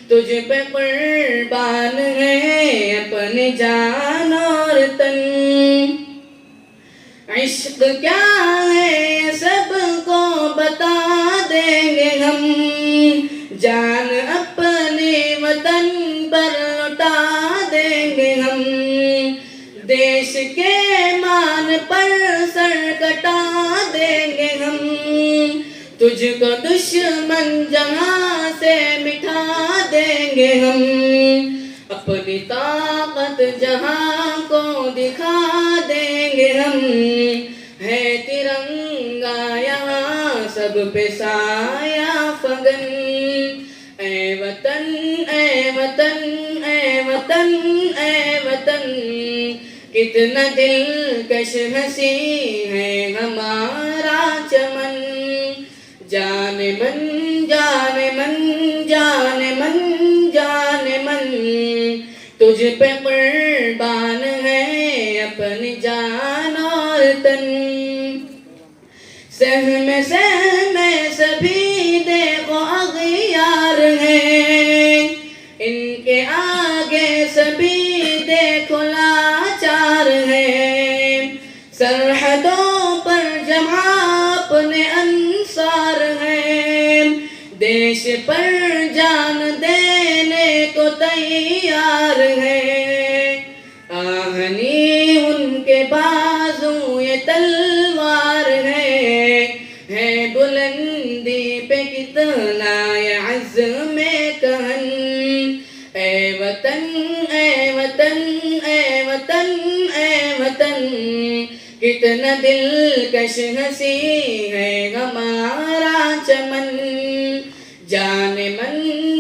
تجھ پہ قربان ہے اپنی جان اور تن. عشق کیا ہے سب کو بتا دیں گے ہم. جان اپنے وطن پر لوٹا دیں گے ہم. دیش کے مان پر سر کٹا دیں گے ہم. تجھ کو دشمن جہاں سے مٹھا دیں گے ہم. اپنی طاقت جہاں کو دکھا دیں گے ہم. ہے ترنگا یہاں سب پہ سایہ فگن. اے وطن اے وطن اے وطن اے وطن کتنا دلکش ہنسی ہے ہمارا چمن. جان من جان من جان من جان من تجھ پہ قربان ہے اپنی جان اور تن. سہم سبھی دیکھو اغیار ہیں ان کے آگے سبھی دیکھو لاچار ہیں. سرحدوں پر جمع اپنے انصار ہیں دیش پر جان دینے کو تیار ہیں. آہنی ان کے بازو یہ تلوار ہے بلندی پہ کتنا یہ عزم کہن. اے وطن اے وطن اے وطن اے وطن کتنا دلکش ہنسی ہے ہمارا چمن. جان من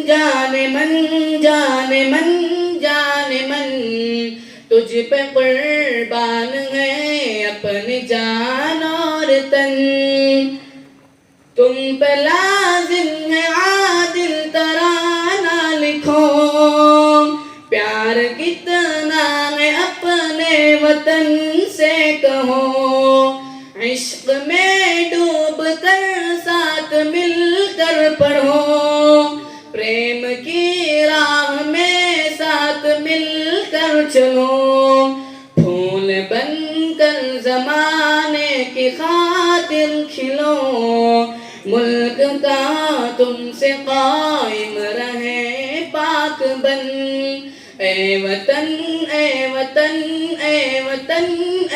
جان من جان من جان من تجھ پہ قربان ہے اپنی جان اور تن. تم پہ لازم ہے عادل ترانہ لکھو پیار کتنا ہے اپنے وطن سے کہو. عشق میں ڈوب کر ساتھ مل کر پڑھو پریم کی راہ میں ساتھ مل کر چلو. پھول بن کر زمانے کی خاطر کھلو ملک کا تم سے قائم رہے پاک بن. اے وطن اے وطن اے وطن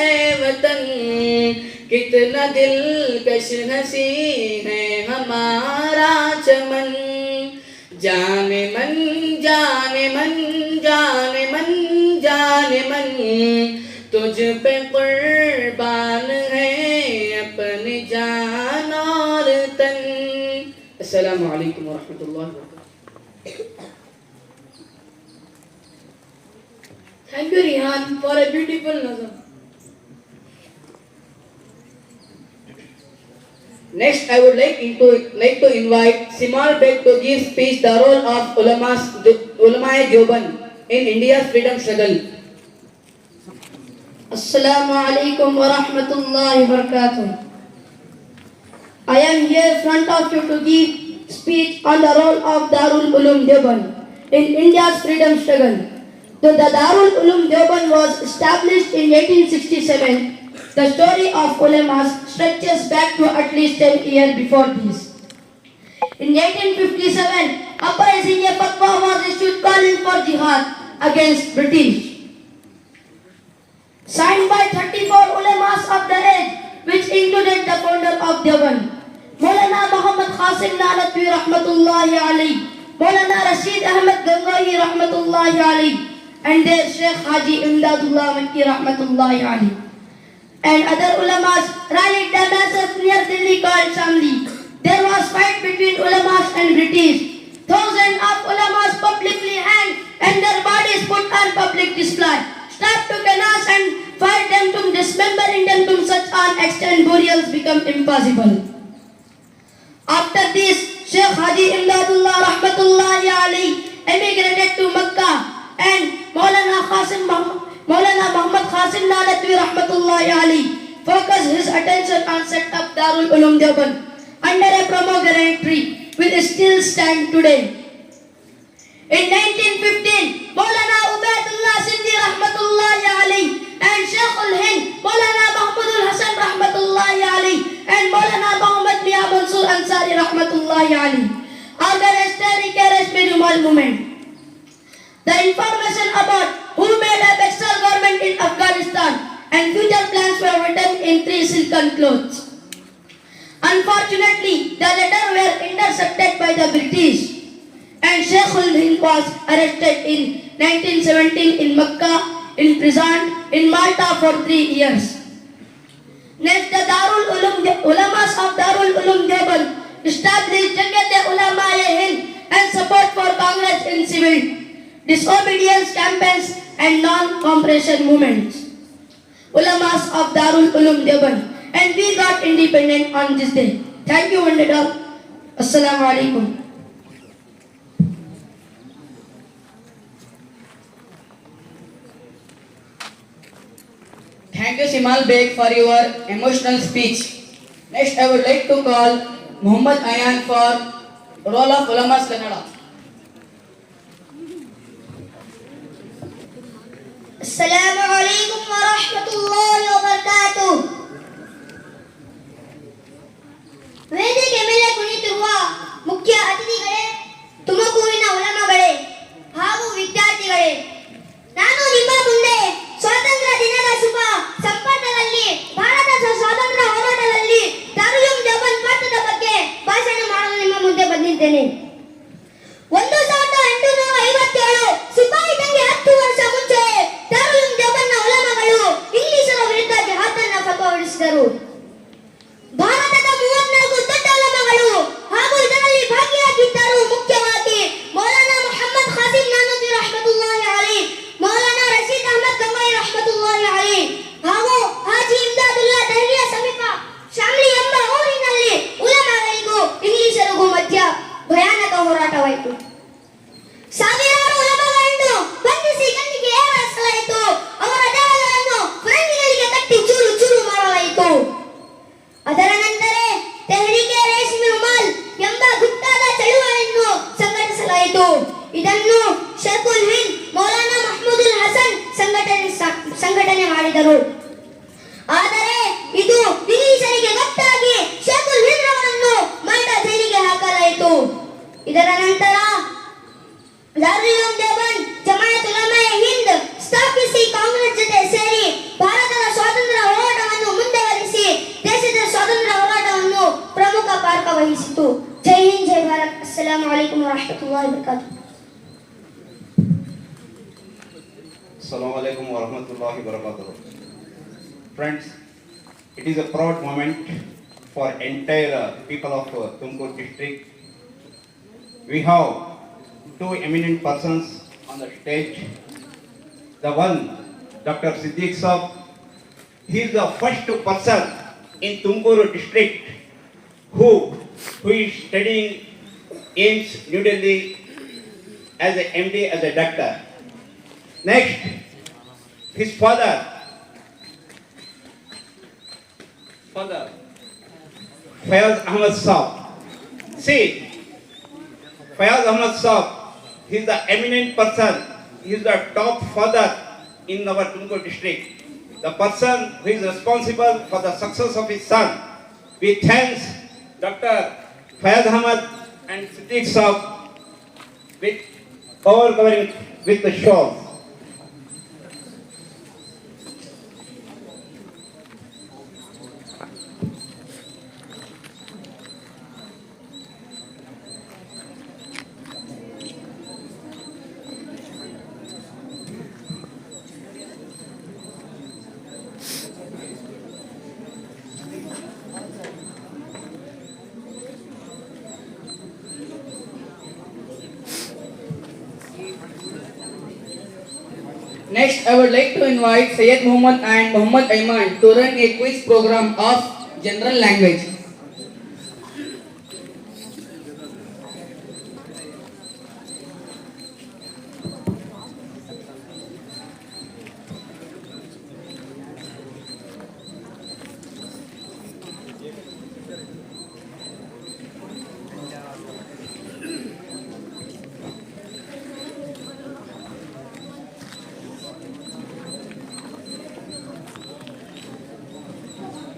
اے وطن کتنا دلکش ہنسی ہے ہمارا چمن. جان من جان من جان من جان من تجھ پہ قربان ہے اپنی جان اور تن. السلام علیکم ورحمۃ اللہ وبرکاتہ. Thank you, Rihan, for a beautiful nazam. Next, I would like to invite Simal Beg to give speech the role of Ulama Deoband in India's freedom struggle. Assalamu alaikum wa rahmatullahi wa barakatuh. I am here in front of you to give speech on the role of Darul Uloom Deoband in India's freedom struggle. Though the Darul Uloom Deoband was established in 1867, the story of ulemas stretches back to at least 10 years before this. In 1857, uprising a fatwa was issued calling for jihad against British. Signed by 34 ulemas of the age, which included the founder of Deoband, Maulana Muhammad Qasim Nanatwi Rahmatullahi alayhi, Maulana Rashid Ahmed Gangohi Rahmatullahi alayhi, and their Sheikh Haji Imdadullah Makki Rahmatullahi alayhi, and other ulamas rallied the masses near Delhi called Shamli. There was fight between ulamas and British. Thousands of ulamas publicly hanged and their bodies put on public display, strapped to canals and fired them to dismembering them to such an extent burials become impossible. After this, Sheikh Haji Imdadullah Rahmatullahi alayhi emigrated to Makkah, and Maulana Muhammad Qasim Nanatwi Rahmatullahi alayhi focused his attention on set up Darul Uloom Deoband under a pomegranate tree, which still stand today. In 1915, Maulana Ubaidullah Sindhi Rahmatullahi alayhi and Sheikh al-Hind Maulana Mahmudul Hasan Rahmatullahi alayhi and Maulana Muhammad Mia Mansur Ansari Rahmatullahi alayhi organized the Kashmiri Rumal movement. The information about who made a Baxter government in Afghanistan and future plans were written in 3 silken cloths. Unfortunately, the letters were intercepted by the British, and Sheikh al-Hind was arrested in 1917 in Makkah, imprisoned in Malta for 3 years. Next, the Ulamas of Darul Ulum Deoband established Jamiat-e-Ulama-e-Hind and support for Congress in civil disobedience campaigns and non-compression movements. Ulamas of Darul Ulum Deoband, and we got independent on this day. Thank you, one and all. Assalamu alaikum. Thank you, Simal Beg, for your emotional speech. Next, I would like to call Muhammad Ayan for role of Ulamas Kannada. Assalamu alaikum wa rahmatullahi wa barakatuh. ವೇದಿಕೆ ಮೇಲೆ ಕುಳಿತಿರುವ ಮುಖ್ಯ ಅತಿಥಿಗಳೇ, ತುಮಕೂರಿನ ಉಲಮಗಳೇ ಹಾಗೂ ವಿದ್ಯಾರ್ಥಿಗಳೇ, ನಾನು ನಿಮ್ಮ ಮುಂದೆ ಸ್ವಾತಂತ್ರ್ಯ ದಿನದ ಶುಭ ಸಂಪರ್ಕದಲ್ಲಿ ಭಾರತದ ಸ್ವಾತಂತ್ರ್ಯ ಹೋರಾಟದಲ್ಲಿ ದಾರುಲ್ ಉಲೂಮ್ ದೇವಬಂದ್ ಪಾತ್ರದ ಬಗ್ಗೆ ಭಾಷಣ ಮಾಡಲು ನಿಮ್ಮ ಮುಂದೆ ಬಂದಿದ್ದೇನೆ. 1857 ಸಿಪಾಯಿ ದಂಗೆ 10 ವರ್ಷ ಮುಂಚೆ ದಾರುಲ್ ಉಲೂಮ್ ದೇವಬಂದ್ನ ಉಲಮಗಳು ಇಂಗ್ಲಿಷರ ವಿರುದ್ಧ ಜಿಹಾದನ್ನ ಫತ್ವಾ ಹೊರಡಿಸಿದರು. ಭಾರತದ 34 ದೊಡ್ಡ ಉಲಮಗಳು ಹಾಗೂ ಇದರಲ್ಲಿ ಭಾಗಿಯಾಗಿದ್ದರು. ಮುಖ್ಯವಾಗಿ ಮೌಲಾನಾ ಮುಹಮ್ಮದ್ ಖಾಸಿಮ್ ನಾನೂತಿ ರಹಮತುಲ್ಲಾಹಿ ಅಲೈಹಿ, ಮೌಲಾನಾ ರಶೀದ್ ಅಹಮದ್ ಗಂಗೋಯಿ ರಹಮತುಲ್ಲಾಹಿ ಅಲೈಹಿ ಹಾಗೂ ಹಾಜಿ ಇಮ್ದಾದುಲ್ಲಾ ದೆಹಲಿಯ ಸಮೀಪ ಶಾಮ್ಲಿ ಎಂಬ ಊರಿನಲ್ಲಿ ಉಲಮಗಳಿಗೂ ಇಂಗ್ಲಿಷರಿಗೂ ಮಧ್ಯ ಭಯಾನಕ ಹೋರಾಟವಾಯಿತು. ಸಾವಿರಾರು ಉಲಮಗಳನ್ನು ಬಂಧಿಸಿ ಗಲ್ಲಿಗೆ ಏರಿಸಲಾಯಿತು. ಅವರ ದೇಹಗಳನ್ನು ಫಿರಂಗಿಗಳಿಗೆ ಕಟ್ಟಿ ಚೂರು ಚೂರು ಮಾಡಲಾಯಿತು. ಅದರ ನಂತರ ತೆಹರೀಕೆ ರೇಷ್ಮೆ ರುಮಾಲ್ ಎಂಬ ಗುಟ್ಟಾದ ಚಳುವಳಿಯನ್ನು ಸಂಘಟಿಸಲಾಯಿತು. ಇದನ್ನು ಶೇಖುಲ್ ಹಿಂದ್ ಮೌಲಾನಾ ಮಹಮೂದುಲ್ ಹಸನ್ ಸಂಘಟನೆ ಮಾಡಿದರು. ಆದರೆ ಇದು ಇಂಗ್ಲಿಷರಿಗೆ ಗೊತ್ತಾಗಿ ಶೇಖುಲ್ ಹಿಂದ್ ಅವರನ್ನು ಮಾಲ್ಟಾ ಜೈಲಿಗೆ ಹಾಕಲಾಯಿತು. ಇದರ ನಂತರ ದಾರುಲ್ ಉಲೂಮ್ ದೇವಬಂದ್ ಜಮಾಯತ್ ಉಲಮಾ-ಎ-ಹಿಂದ್ ಸ್ಥಾಪಿಸಿ ಕಾಂಗ್ರೆಸ್ ಜೊತೆ ಸೇರಿ ಭಾರತದ ಸ್ವಾತಂತ್ರ್ಯ ಹೋರಾಟವನ್ನು ಮುಂದುವರಿಸಿ ದೇಶದ ಸ್ವಾತಂತ್ರ್ಯ ಹೋರಾಟವನ್ನು ಪ್ರಮುಖ ಪಾತ್ರ ವಹಿಸಿತು. ಜೈ ಹಿಂದ್, ಜೈ Bharat. ಅಸ್ಸಲಾಮು ಅಲೈಕುಂ ವರಹಮತುಲ್ಲಾಹಿ ವಬರಕಾತುಹು. Assalamu alaikum wa rahmatullahi wa barakatuh. Friends, it is a proud moment for entire people of Tumkur district. We have two eminent persons on the stage. The one, Dr. Siddiq Saab, he is the first person in Tumkur district who is studying AIIMS New Delhi as a MD, as a doctor. Next, his father, Fayaz Ahmad Saab. See, Fayaz Ahmad Saab, he is the eminent person. He is the top father in our Tumkur district. The person who is responsible for the success of his son. We thank Dr. Fayaz Ahmad and Siddiq Saab with covering with the show. Next, I would like to invite Syed Muhammad and Muhammad Ayman to run a quiz program of general language.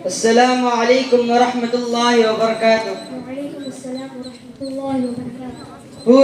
Assalamu alaikum wa rahmatullahi wa barakatuh. وعليكم السلام ورحمة الله وبركاته. Who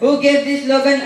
Who gave the slogan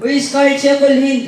Who is called Sheikhul Hind?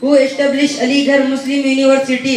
Who established Aligarh Muslim University?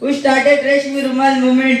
Who started Rashmi Rumal movement?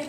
and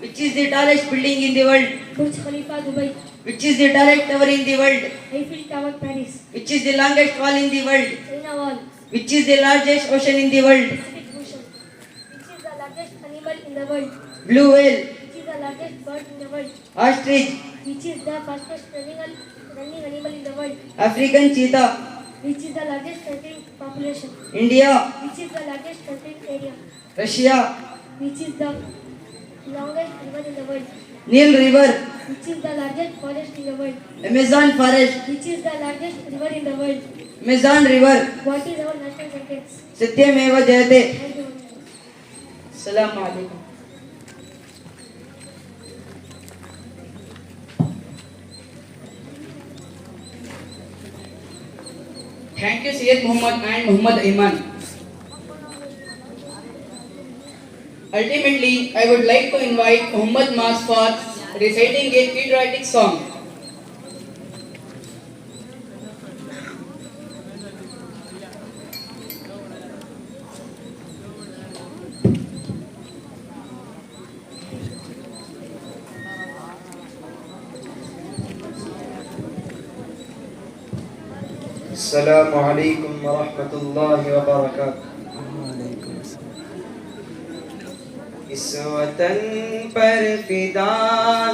Which is the tallest building in the world? Burj Khalifa, Dubai. Which is the tallest tower in the world? Eiffel Tower, Paris. Which is the longest wall in the world? China Wall. Which is the largest ocean in the world? Pacific Ocean. Which is the largest animal in the world? Blue whale. Which is the largest bird in the world? Ostrich. Which is the fastest running animal in the world? African cheetah. Which is the largest country in population? India. Which is the largest country in area? Russia. Which is the longest river in the world? Nile river. Which is the largest forest in the world? Amazon forest. Which is the largest river in the world? Amazon river. What is our national sentence? Satyameva Jayate. Thank you. Assalamu alaikum. Thank you, Syed Muhammad and Muhammad Iman. Ultimately, I would like to invite Muhammad Mas for reciting a patriotic song. السلام علیکم ورحمۃ اللہ وبرکاتہ. اس وطن پر فدا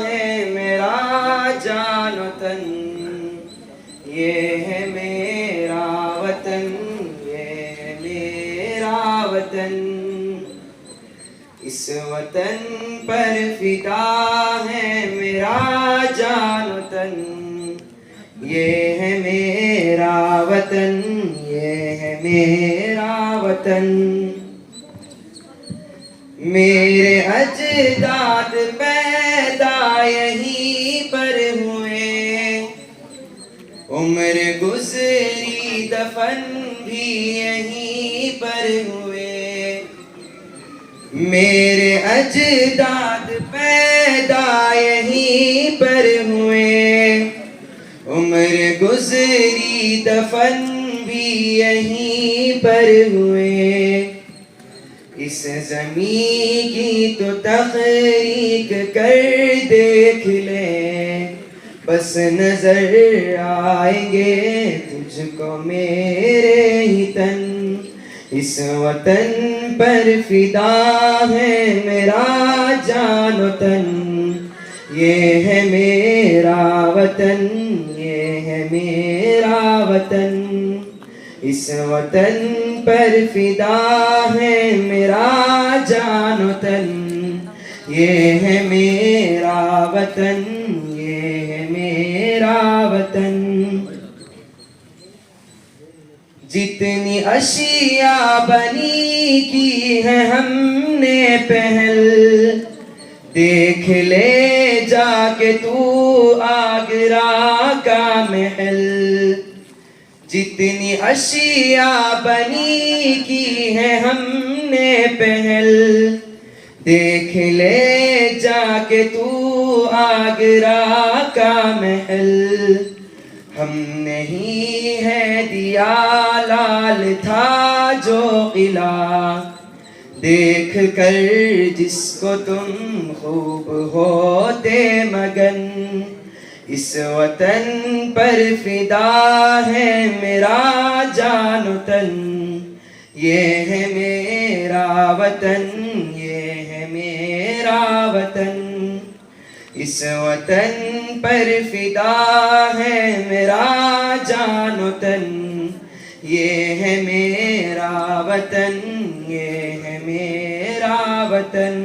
ہے میرا جان و تن، یہ ہے میرا وطن، یہ ہے میرا وطن. اس وطن پر فدا ہے میرا جان و تن، یہ ہے میرا وطن، یہ ہے میرا وطن. میرے اجداد پیدا یہیں پر ہوئے، عمر گزری دفن بھی یہیں پر ہوئے. میرے اجداد پیدا یہیں پر ہوئے، عمر گزری دفن بھی یہیں پر ہوئے. اس زمین کی تو تخلیق کر دیکھ لیں، بس نظر آئیں گے تجھ کو میرے ہی تن. اس وطن پر فدا ہے میرا جان و تن، یہ ہے میرا وطن، یہ ہے میرا وطن. اس وطن پر فدا ہے میرا جان و تن، یہ ہے میرا وطن، یہ ہے میرا وطن. جتنی اشیاء بنی کی ہے ہم نے پہل، دیکھ لے جا کے تو آگرہ کا محل. جتنی اشیاء بنی کی ہے ہم نے پہل، دیکھ لے جا کے تو آگرہ کا محل. ہم نہیں ہے دیا لال تھا جو قلعہ، دیکھ کر جس کو تم خوب ہوتے مگن. اس وطن پر فدا ہے میرا جان و تن، یہ ہے میرا وطن، یہ ہے میرا وطن. اس وطن پر فدا ہے میرا جان و تن، یہ ہے میرا وطن، یہ ہے میرا وطن.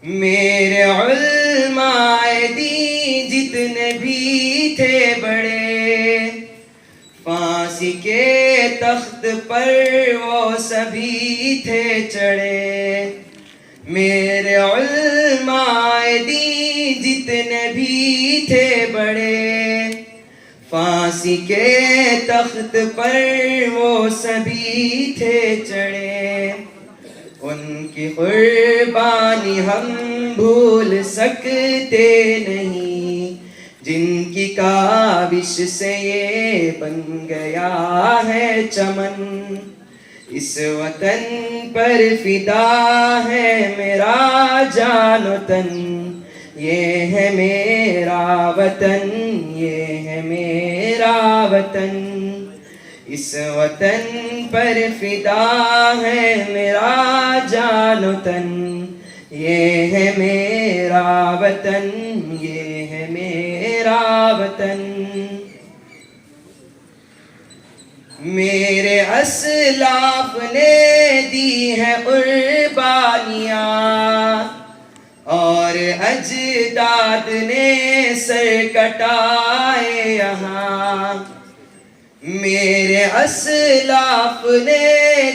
میرے علماء دین جتنے بھی تھے بڑے، پھانسی کے تخت پر وہ سبھی تھے چڑھے. میرے علماء دین جتنے بھی تھے بڑے، پھانسی کے تخت پر وہ سبھی تھے چڑھے. ان کی قربانی ہم بھول سکتے نہیں، جن کی کاوش سے یہ بن گیا ہے چمن. اس وطن پر فدا ہے میرا جان و تن، یہ ہے میرا وطن، یہ ہے میرا وطن، اس وطن پر فدا ہے میرا جان و تن، یہ ہے میرا وطن، یہ ہے میرا وطن۔ میرے اسلاف نے دی ہے قربانیاں اور اجداد نے سر کٹائے یہاں، میرے اسلاف نے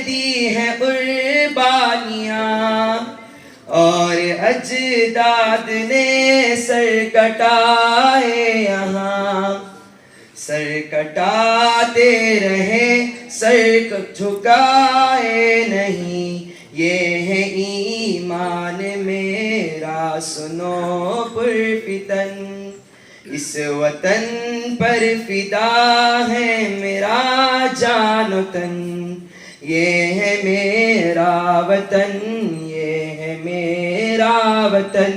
دی ہے قربانیاں اور اجداد نے سر کٹائے یہاں، سر کٹاتے رہے سر جھکائے نہیں، یہ ہے ایمان میرا سنو پرفتن، اس وطن پر فدا ہے میرا جان و تن، یہ ہے میرا وطن، یہ ہے میرا وطن،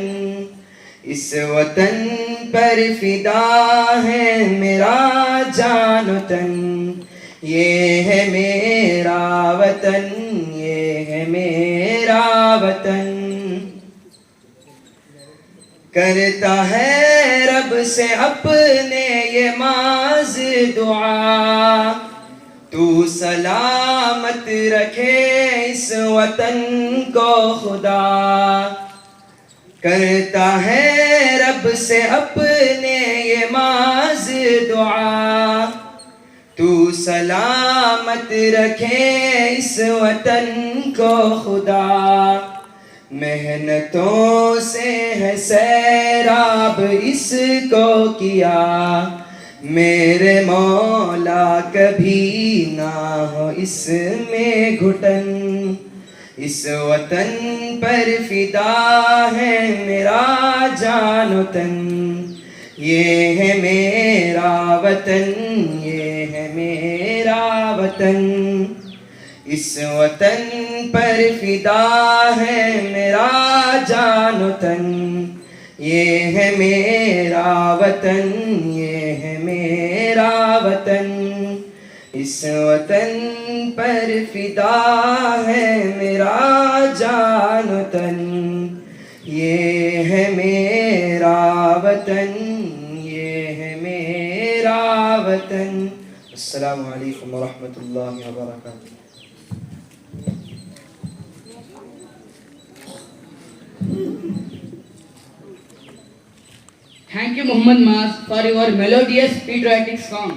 اس وطن پر فدا ہے میرا جان و تن، یہ ہے میرا وطن، یہ ہے میرا وطن۔ کرتا ہے رب سے اپنے یہ معاذ دعا، تو سلامت رکھے اس وطن کو خدا، کرتا ہے رب سے اپنے یہ معاذ دعا، تو سلامت رکھے اس وطن کو خدا، محنتوں سے ہے سیراب اس کو کیا، میرے مولا کبھی نہ ہو اس میں گھٹن، اس وطن پر فدا ہے میرا جان و تن، یہ ہے میرا وطن، یہ ہے میرا وطن، اس وطن پر فدا ہے میرا جان و تن، یہ ہے میرا وطن، یہ ہے میرا وطن، اس وطن پر فدا ہے میرا جان و تن، یہ ہے میرا وطن، یہ ہے میرا وطن۔ السلام علیکم ورحمۃ اللہ وبرکاتہ۔ Thank you, Muhammad Mas, for your melodious patriotic song.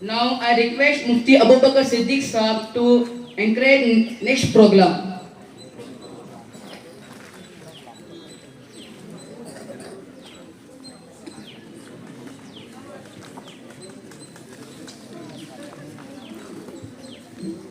Now I request Mufti Abu Bakr Siddiq Sahab to encourage next program.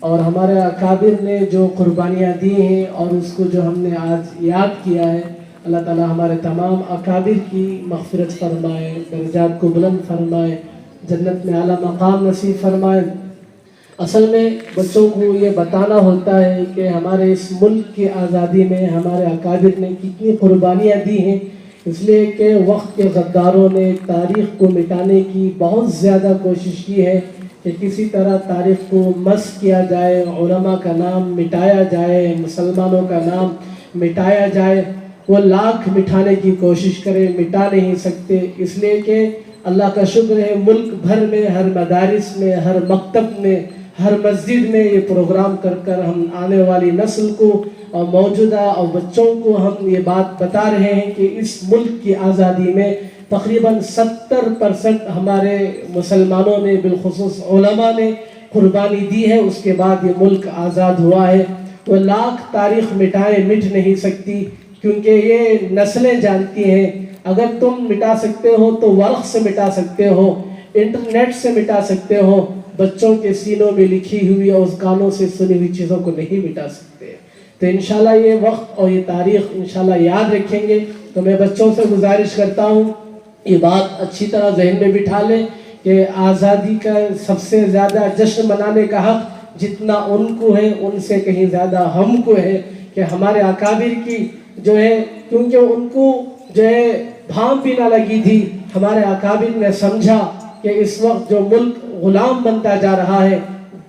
اور ہمارے اکابر نے جو قربانیاں دی ہیں اور اس کو جو ہم نے آج یاد کیا ہے، اللہ تعالی ہمارے تمام اکابر کی مغفرت فرمائے، درجات کو بلند فرمائے، جنت میں اعلیٰ مقام نصیب فرمائے۔ اصل میں بچوں کو یہ بتانا ہوتا ہے کہ ہمارے اس ملک کی آزادی میں ہمارے اکابر نے کتنی قربانیاں دی ہیں، اس لیے کہ وقت کے غداروں نے تاریخ کو مٹانے کی بہت زیادہ کوشش کی ہے کہ کسی طرح تاریخ کو مسخ کیا جائے، علماء کا نام مٹایا جائے، مسلمانوں کا نام مٹایا جائے۔ وہ لاکھ مٹانے کی کوشش کرے، مٹا نہیں سکتے، اس لیے کہ اللہ کا شکر ہے ملک بھر میں ہر مدارس میں، ہر مکتب میں، ہر مسجد میں یہ پروگرام کر کر ہم آنے والی نسل کو اور موجودہ اور بچوں کو ہم یہ بات بتا رہے ہیں کہ اس ملک کی آزادی میں تقریباً 70% ہمارے مسلمانوں نے بالخصوص علماء نے قربانی دی ہے، اس کے بعد یہ ملک آزاد ہوا ہے۔ وہ لاکھ تاریخ مٹائے مٹ نہیں سکتی، کیونکہ یہ نسلیں جانتی ہیں اگر تم مٹا سکتے ہو تو ورق سے مٹا سکتے ہو، انٹرنیٹ سے مٹا سکتے ہو، بچوں کے سینوں میں لکھی ہوئی اور اس کانوں سے سنی ہوئی چیزوں کو نہیں مٹا سکتے۔ تو انشاءاللہ یہ وقت اور یہ تاریخ انشاءاللہ یاد رکھیں گے۔ تو میں بچوں سے گزارش کرتا ہوں یہ بات اچھی طرح ذہن میں بٹھا لیں کہ آزادی کا سب سے زیادہ جشن منانے کا حق جتنا ان کو ہے ان سے کہیں زیادہ ہم کو ہے، کہ ہمارے اکابر کی جو ہے، کیونکہ ان کو جو ہے بھام بھی نہ لگی تھی، ہمارے اکابر نے سمجھا کہ اس وقت جو ملک غلام بنتا جا رہا ہے،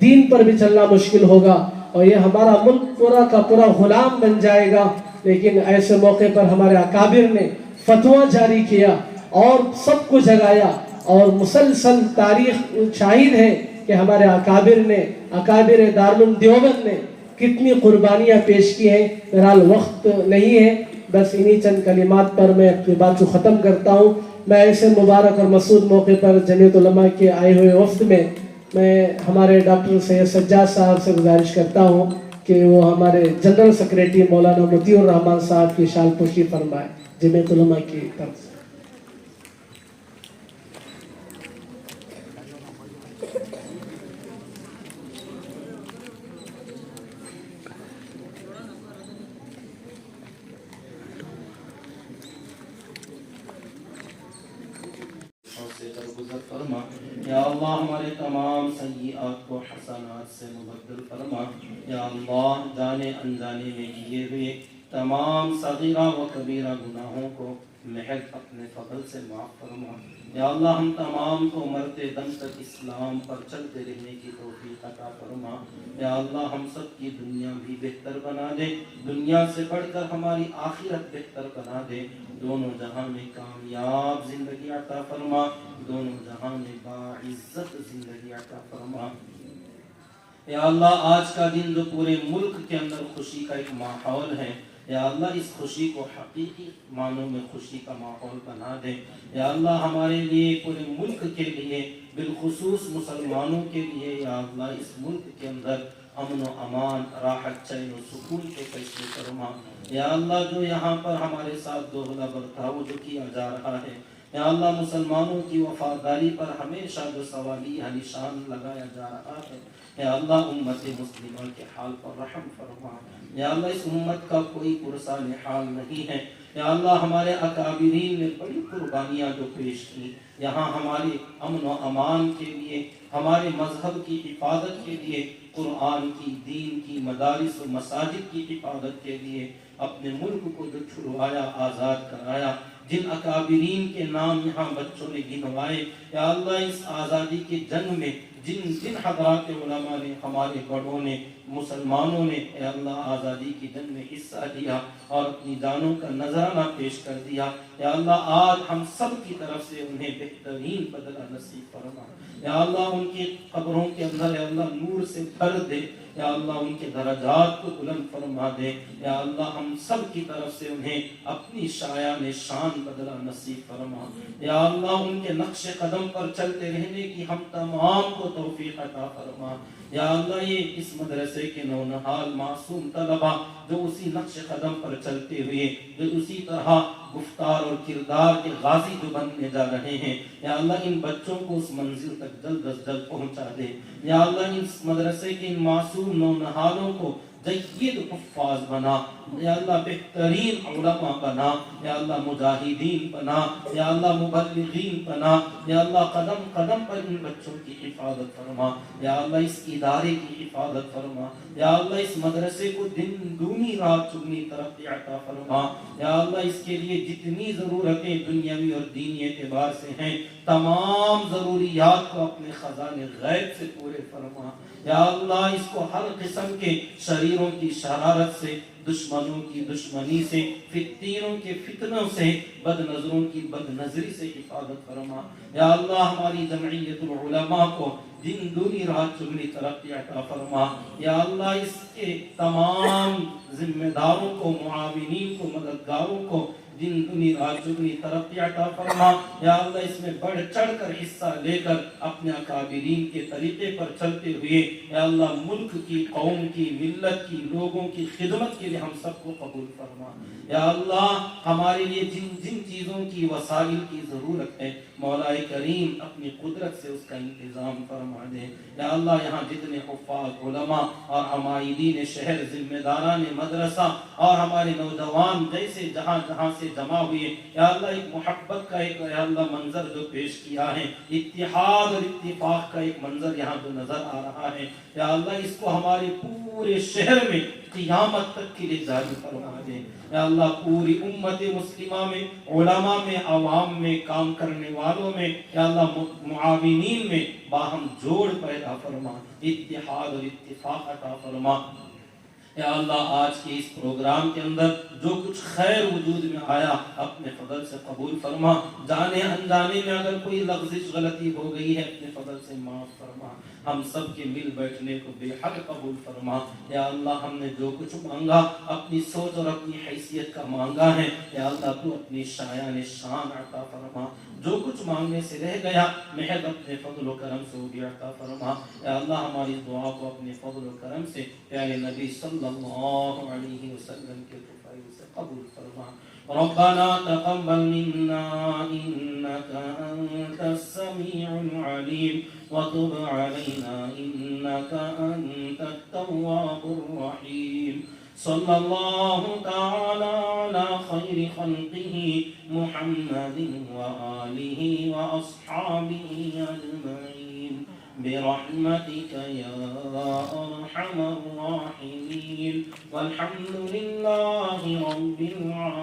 دین پر بھی چلنا مشکل ہوگا اور یہ ہمارا ملک پورا کا پورا غلام بن جائے گا۔ لیکن ایسے موقع پر ہمارے اکابر نے فتویٰ جاری کیا اور سب کو جگایا، اور مسلسل تاریخ شاہد ہے کہ ہمارے اکابر نے، اکابر دارالعلوم دیوبند نے کتنی قربانیاں پیش کی ہیں۔ بہرحال وقت نہیں ہے، بس انہی چند کلمات پر میں اپنی بات کو ختم کرتا ہوں۔ میں ایسے مبارک اور مسعود موقع پر جمعیت علماء کے آئے ہوئے وفد میں ہمارے ڈاکٹر سید سجاد صاحب سے گزارش کرتا ہوں کہ وہ ہمارے جنرل سیکریٹری مولانا مطیع الرحمان صاحب کی شال پوشی فرمائے جمعیت علماء کی طرف سے۔ فرما یا اللہ، ہمارے تمام سیئات کو حسنات سے مبدل فرما۔ یا اللہ، جانے انجانے میں کیے ہوئے تمام صغیرہ و کبیرہ گناہوں کو محض اپنے فضل سے معاف فرما۔ یا اللہ، ہم تمام کو مرتے دم تک اسلام پر چلتے رہنے کی توفیق عطا فرما۔ یا اللہ، ہم سب کی دنیا بھی بہتر بنا دے، دنیا سے بڑھ کر ہماری آخرت بہتر بنا دے، دونوں جہاں میں کامیاب زندگی عطا فرما، دونوں جہاں میں باعزت زندگی عطا فرما۔ یا اللہ، آج کا دن جو پورے ملک کے اندر خوشی کا ایک ماحول ہے، یا اللہ اس خوشی کو حقیقی معنوں میں خوشی کا ماحول بنا دے۔ یا اللہ، ہمارے لیے، پورے ملک کے لیے، بالخصوص مسلمانوں کے لیے، یا اللہ اس ملک کے اندر امن و امان، راحت، چین و سکون کے فیصلے فرما۔ یا اللہ، جو یہاں پر ہمارے ساتھ دوغلا برتاؤ جو کیا جا رہا ہے، یا اللہ مسلمانوں کی وفاداری پر ہمیشہ جو سوالیہ نشان لگایا جا رہا ہے، یا اللہ امت مسلمہ کے حال پر رحم فرما۔ یا اللہ، اس امت کا کوئی پرسان حال نہیں ہے، یا اللہ ہمارے اکابرین نے بڑی قربانیاں جو پیش کی، یہاں ہمارے امن و امان کے لیے، ہمارے مذہب کی حفاظت کے لیے، قرآن کی، دین کی، مدارس و مساجد کی حفاظت کے لیے، اپنے ملک کو جو چھڑوایا، آزاد کرایا، جن اکابرین کے نام یہاں بچوں نے گنوائے، یا اللہ اس آزادی کے جنگ میں جن حضرات علماء نے، ہمارے بڑوں نے، مسلمانوں نے، اے اللہ آزادی کی جنگ میں حصہ لیا اور اپنی جانوں کا نذرانہ پیش کر دیا، یا اللہ آج ہم سب کی طرف سے انہیں بہترین بدلہ نصیب فرما۔ یا اللہ ان کی قبروں کے اندر اے اللہ نور سے بھر دے، یا اللہ ان کے درجات کو بلند فرما دے، یا اللہ ہم سب کی طرف سے انہیں اپنی شایان شان بدلہ نصیب فرما۔ یا اللہ ان کے نقش قدم پر چلتے رہنے کی ہم تمام کو توفیق عطا فرما۔ یا اللہ یہ اس مدرسے کے نونہال معصوم طلبہ جو اسی نقش قدم پر چلتے ہوئے جو اسی طرح گفتار اور کردار کے غازی جو بننے جا رہے ہیں، یا اللہ ان بچوں کو اس منزل تک جلد از جلد پہنچا دے. یا اللہ اس مدرسے کے ان معصوم نونہالوں کو جید حفاظ بنا، یا اللہ بہترین علماء بنا، یا اللہ مجاہدین بنا، یا اللہ مبلغین بنا، یا اللہ قدم قدم پر ان بچوں کی حفاظت فرما، یا اللہ اس ادارے کی حفاظت فرما، یا اللہ اس مدرسے کو دن دونی رات چگنی ترقی عطا فرما، یا اللہ اس کے لیے جتنی ضرورتیں دنیاوی اور دینی اعتبار سے ہیں تمام ضروریات کو اپنے خزانے غیب سے پورے فرما. یا اللہ اس کو ہر قسم کے شریروں کی شرارت سے، دشمنوں کی دشمنی سے، فتنوں کے فتنوں سے، بد نظروں کی بد نظری سے حفاظت فرما. یا اللہ ہماری جمعیت العلماء کو دن دونی رات چگنی ترقی عطا فرما. یا اللہ اس کے تمام ذمہ داروں کو، معاونین کو، مددگاروں کو دن دنی رات چگنی ترقی عطا فرما. یا اللہ اس میں بڑھ چڑھ کر حصہ لے کر اپنے اکابرین کے طریقے پر چلتے ہوئے یا اللہ ملک کی، قوم کی، ملت کی، لوگوں کی خدمت کے لیے ہم سب کو قبول فرما. یا اللہ ہمارے لیے جن جن چیزوں کی وسائل کی ضرورت ہے مولا کریم اپنی قدرت سے اس کا انتظام فرما دے. یا اللہ یہاں جتنے حفاظ، علماء اور عمائدین شہر، ذمہ داران مدرسہ اور ہمارے نوجوان جیسے جہاں جہاں سے جمع ہوئے، یا اللہ ایک محبت کا ایک یا اللہ منظر جو پیش کیا ہے، اتحاد اور اتفاق کا ایک منظر یہاں جو نظر آ رہا ہے، یا اللہ اس کو ہمارے پورے شہر میں قیامت تک کے لیے جاری فرما دے. یا اللہ پوری امت مسلمہ میں، علماء میں، عوام میں، کام کرنے والوں میں، یا اللہ معاونین میں باہم جوڑ پیدا فرما، اتحاد اور اتفاق عطا فرما. یا اللہ آج کے اس پروگرام کے اندر جو کچھ خیر وجود میں آیا اپنے فضل سے قبول فرما. جانے انجانے میں اگر کوئی لغزش غلطی ہو گئی ہے اپنے فضل سے معاف فرما. ہم سب کے مل بیٹھنے کو بے حد قبول فرما. یا اللہ ہم نے جو کچھ مانگا اپنی سوچ اور اپنی حیثیت کا مانگا ہے، یا اللہ تو اپنی شایان شان عطا فرما. جو کچھ مانگنے سے رہ گیا محض اپنے فضل و کرم سے وہ بھی عطا فرما. یا اللہ ہماری دعا کو اپنے فضل و کرم سے پیارے نبی صلی اللہ علیہ وسلم کے طفیل سے قبول فرما. ربنا تقبل منا إنك أنت السميع العليم وتب علينا إنك أنت التواب الرحيم. صلى الله تعالى على خير خلقه محمد وآله وأصحابه أجمعين برحمتك يا أرحم الراحمين والحمد لله رب العالمين.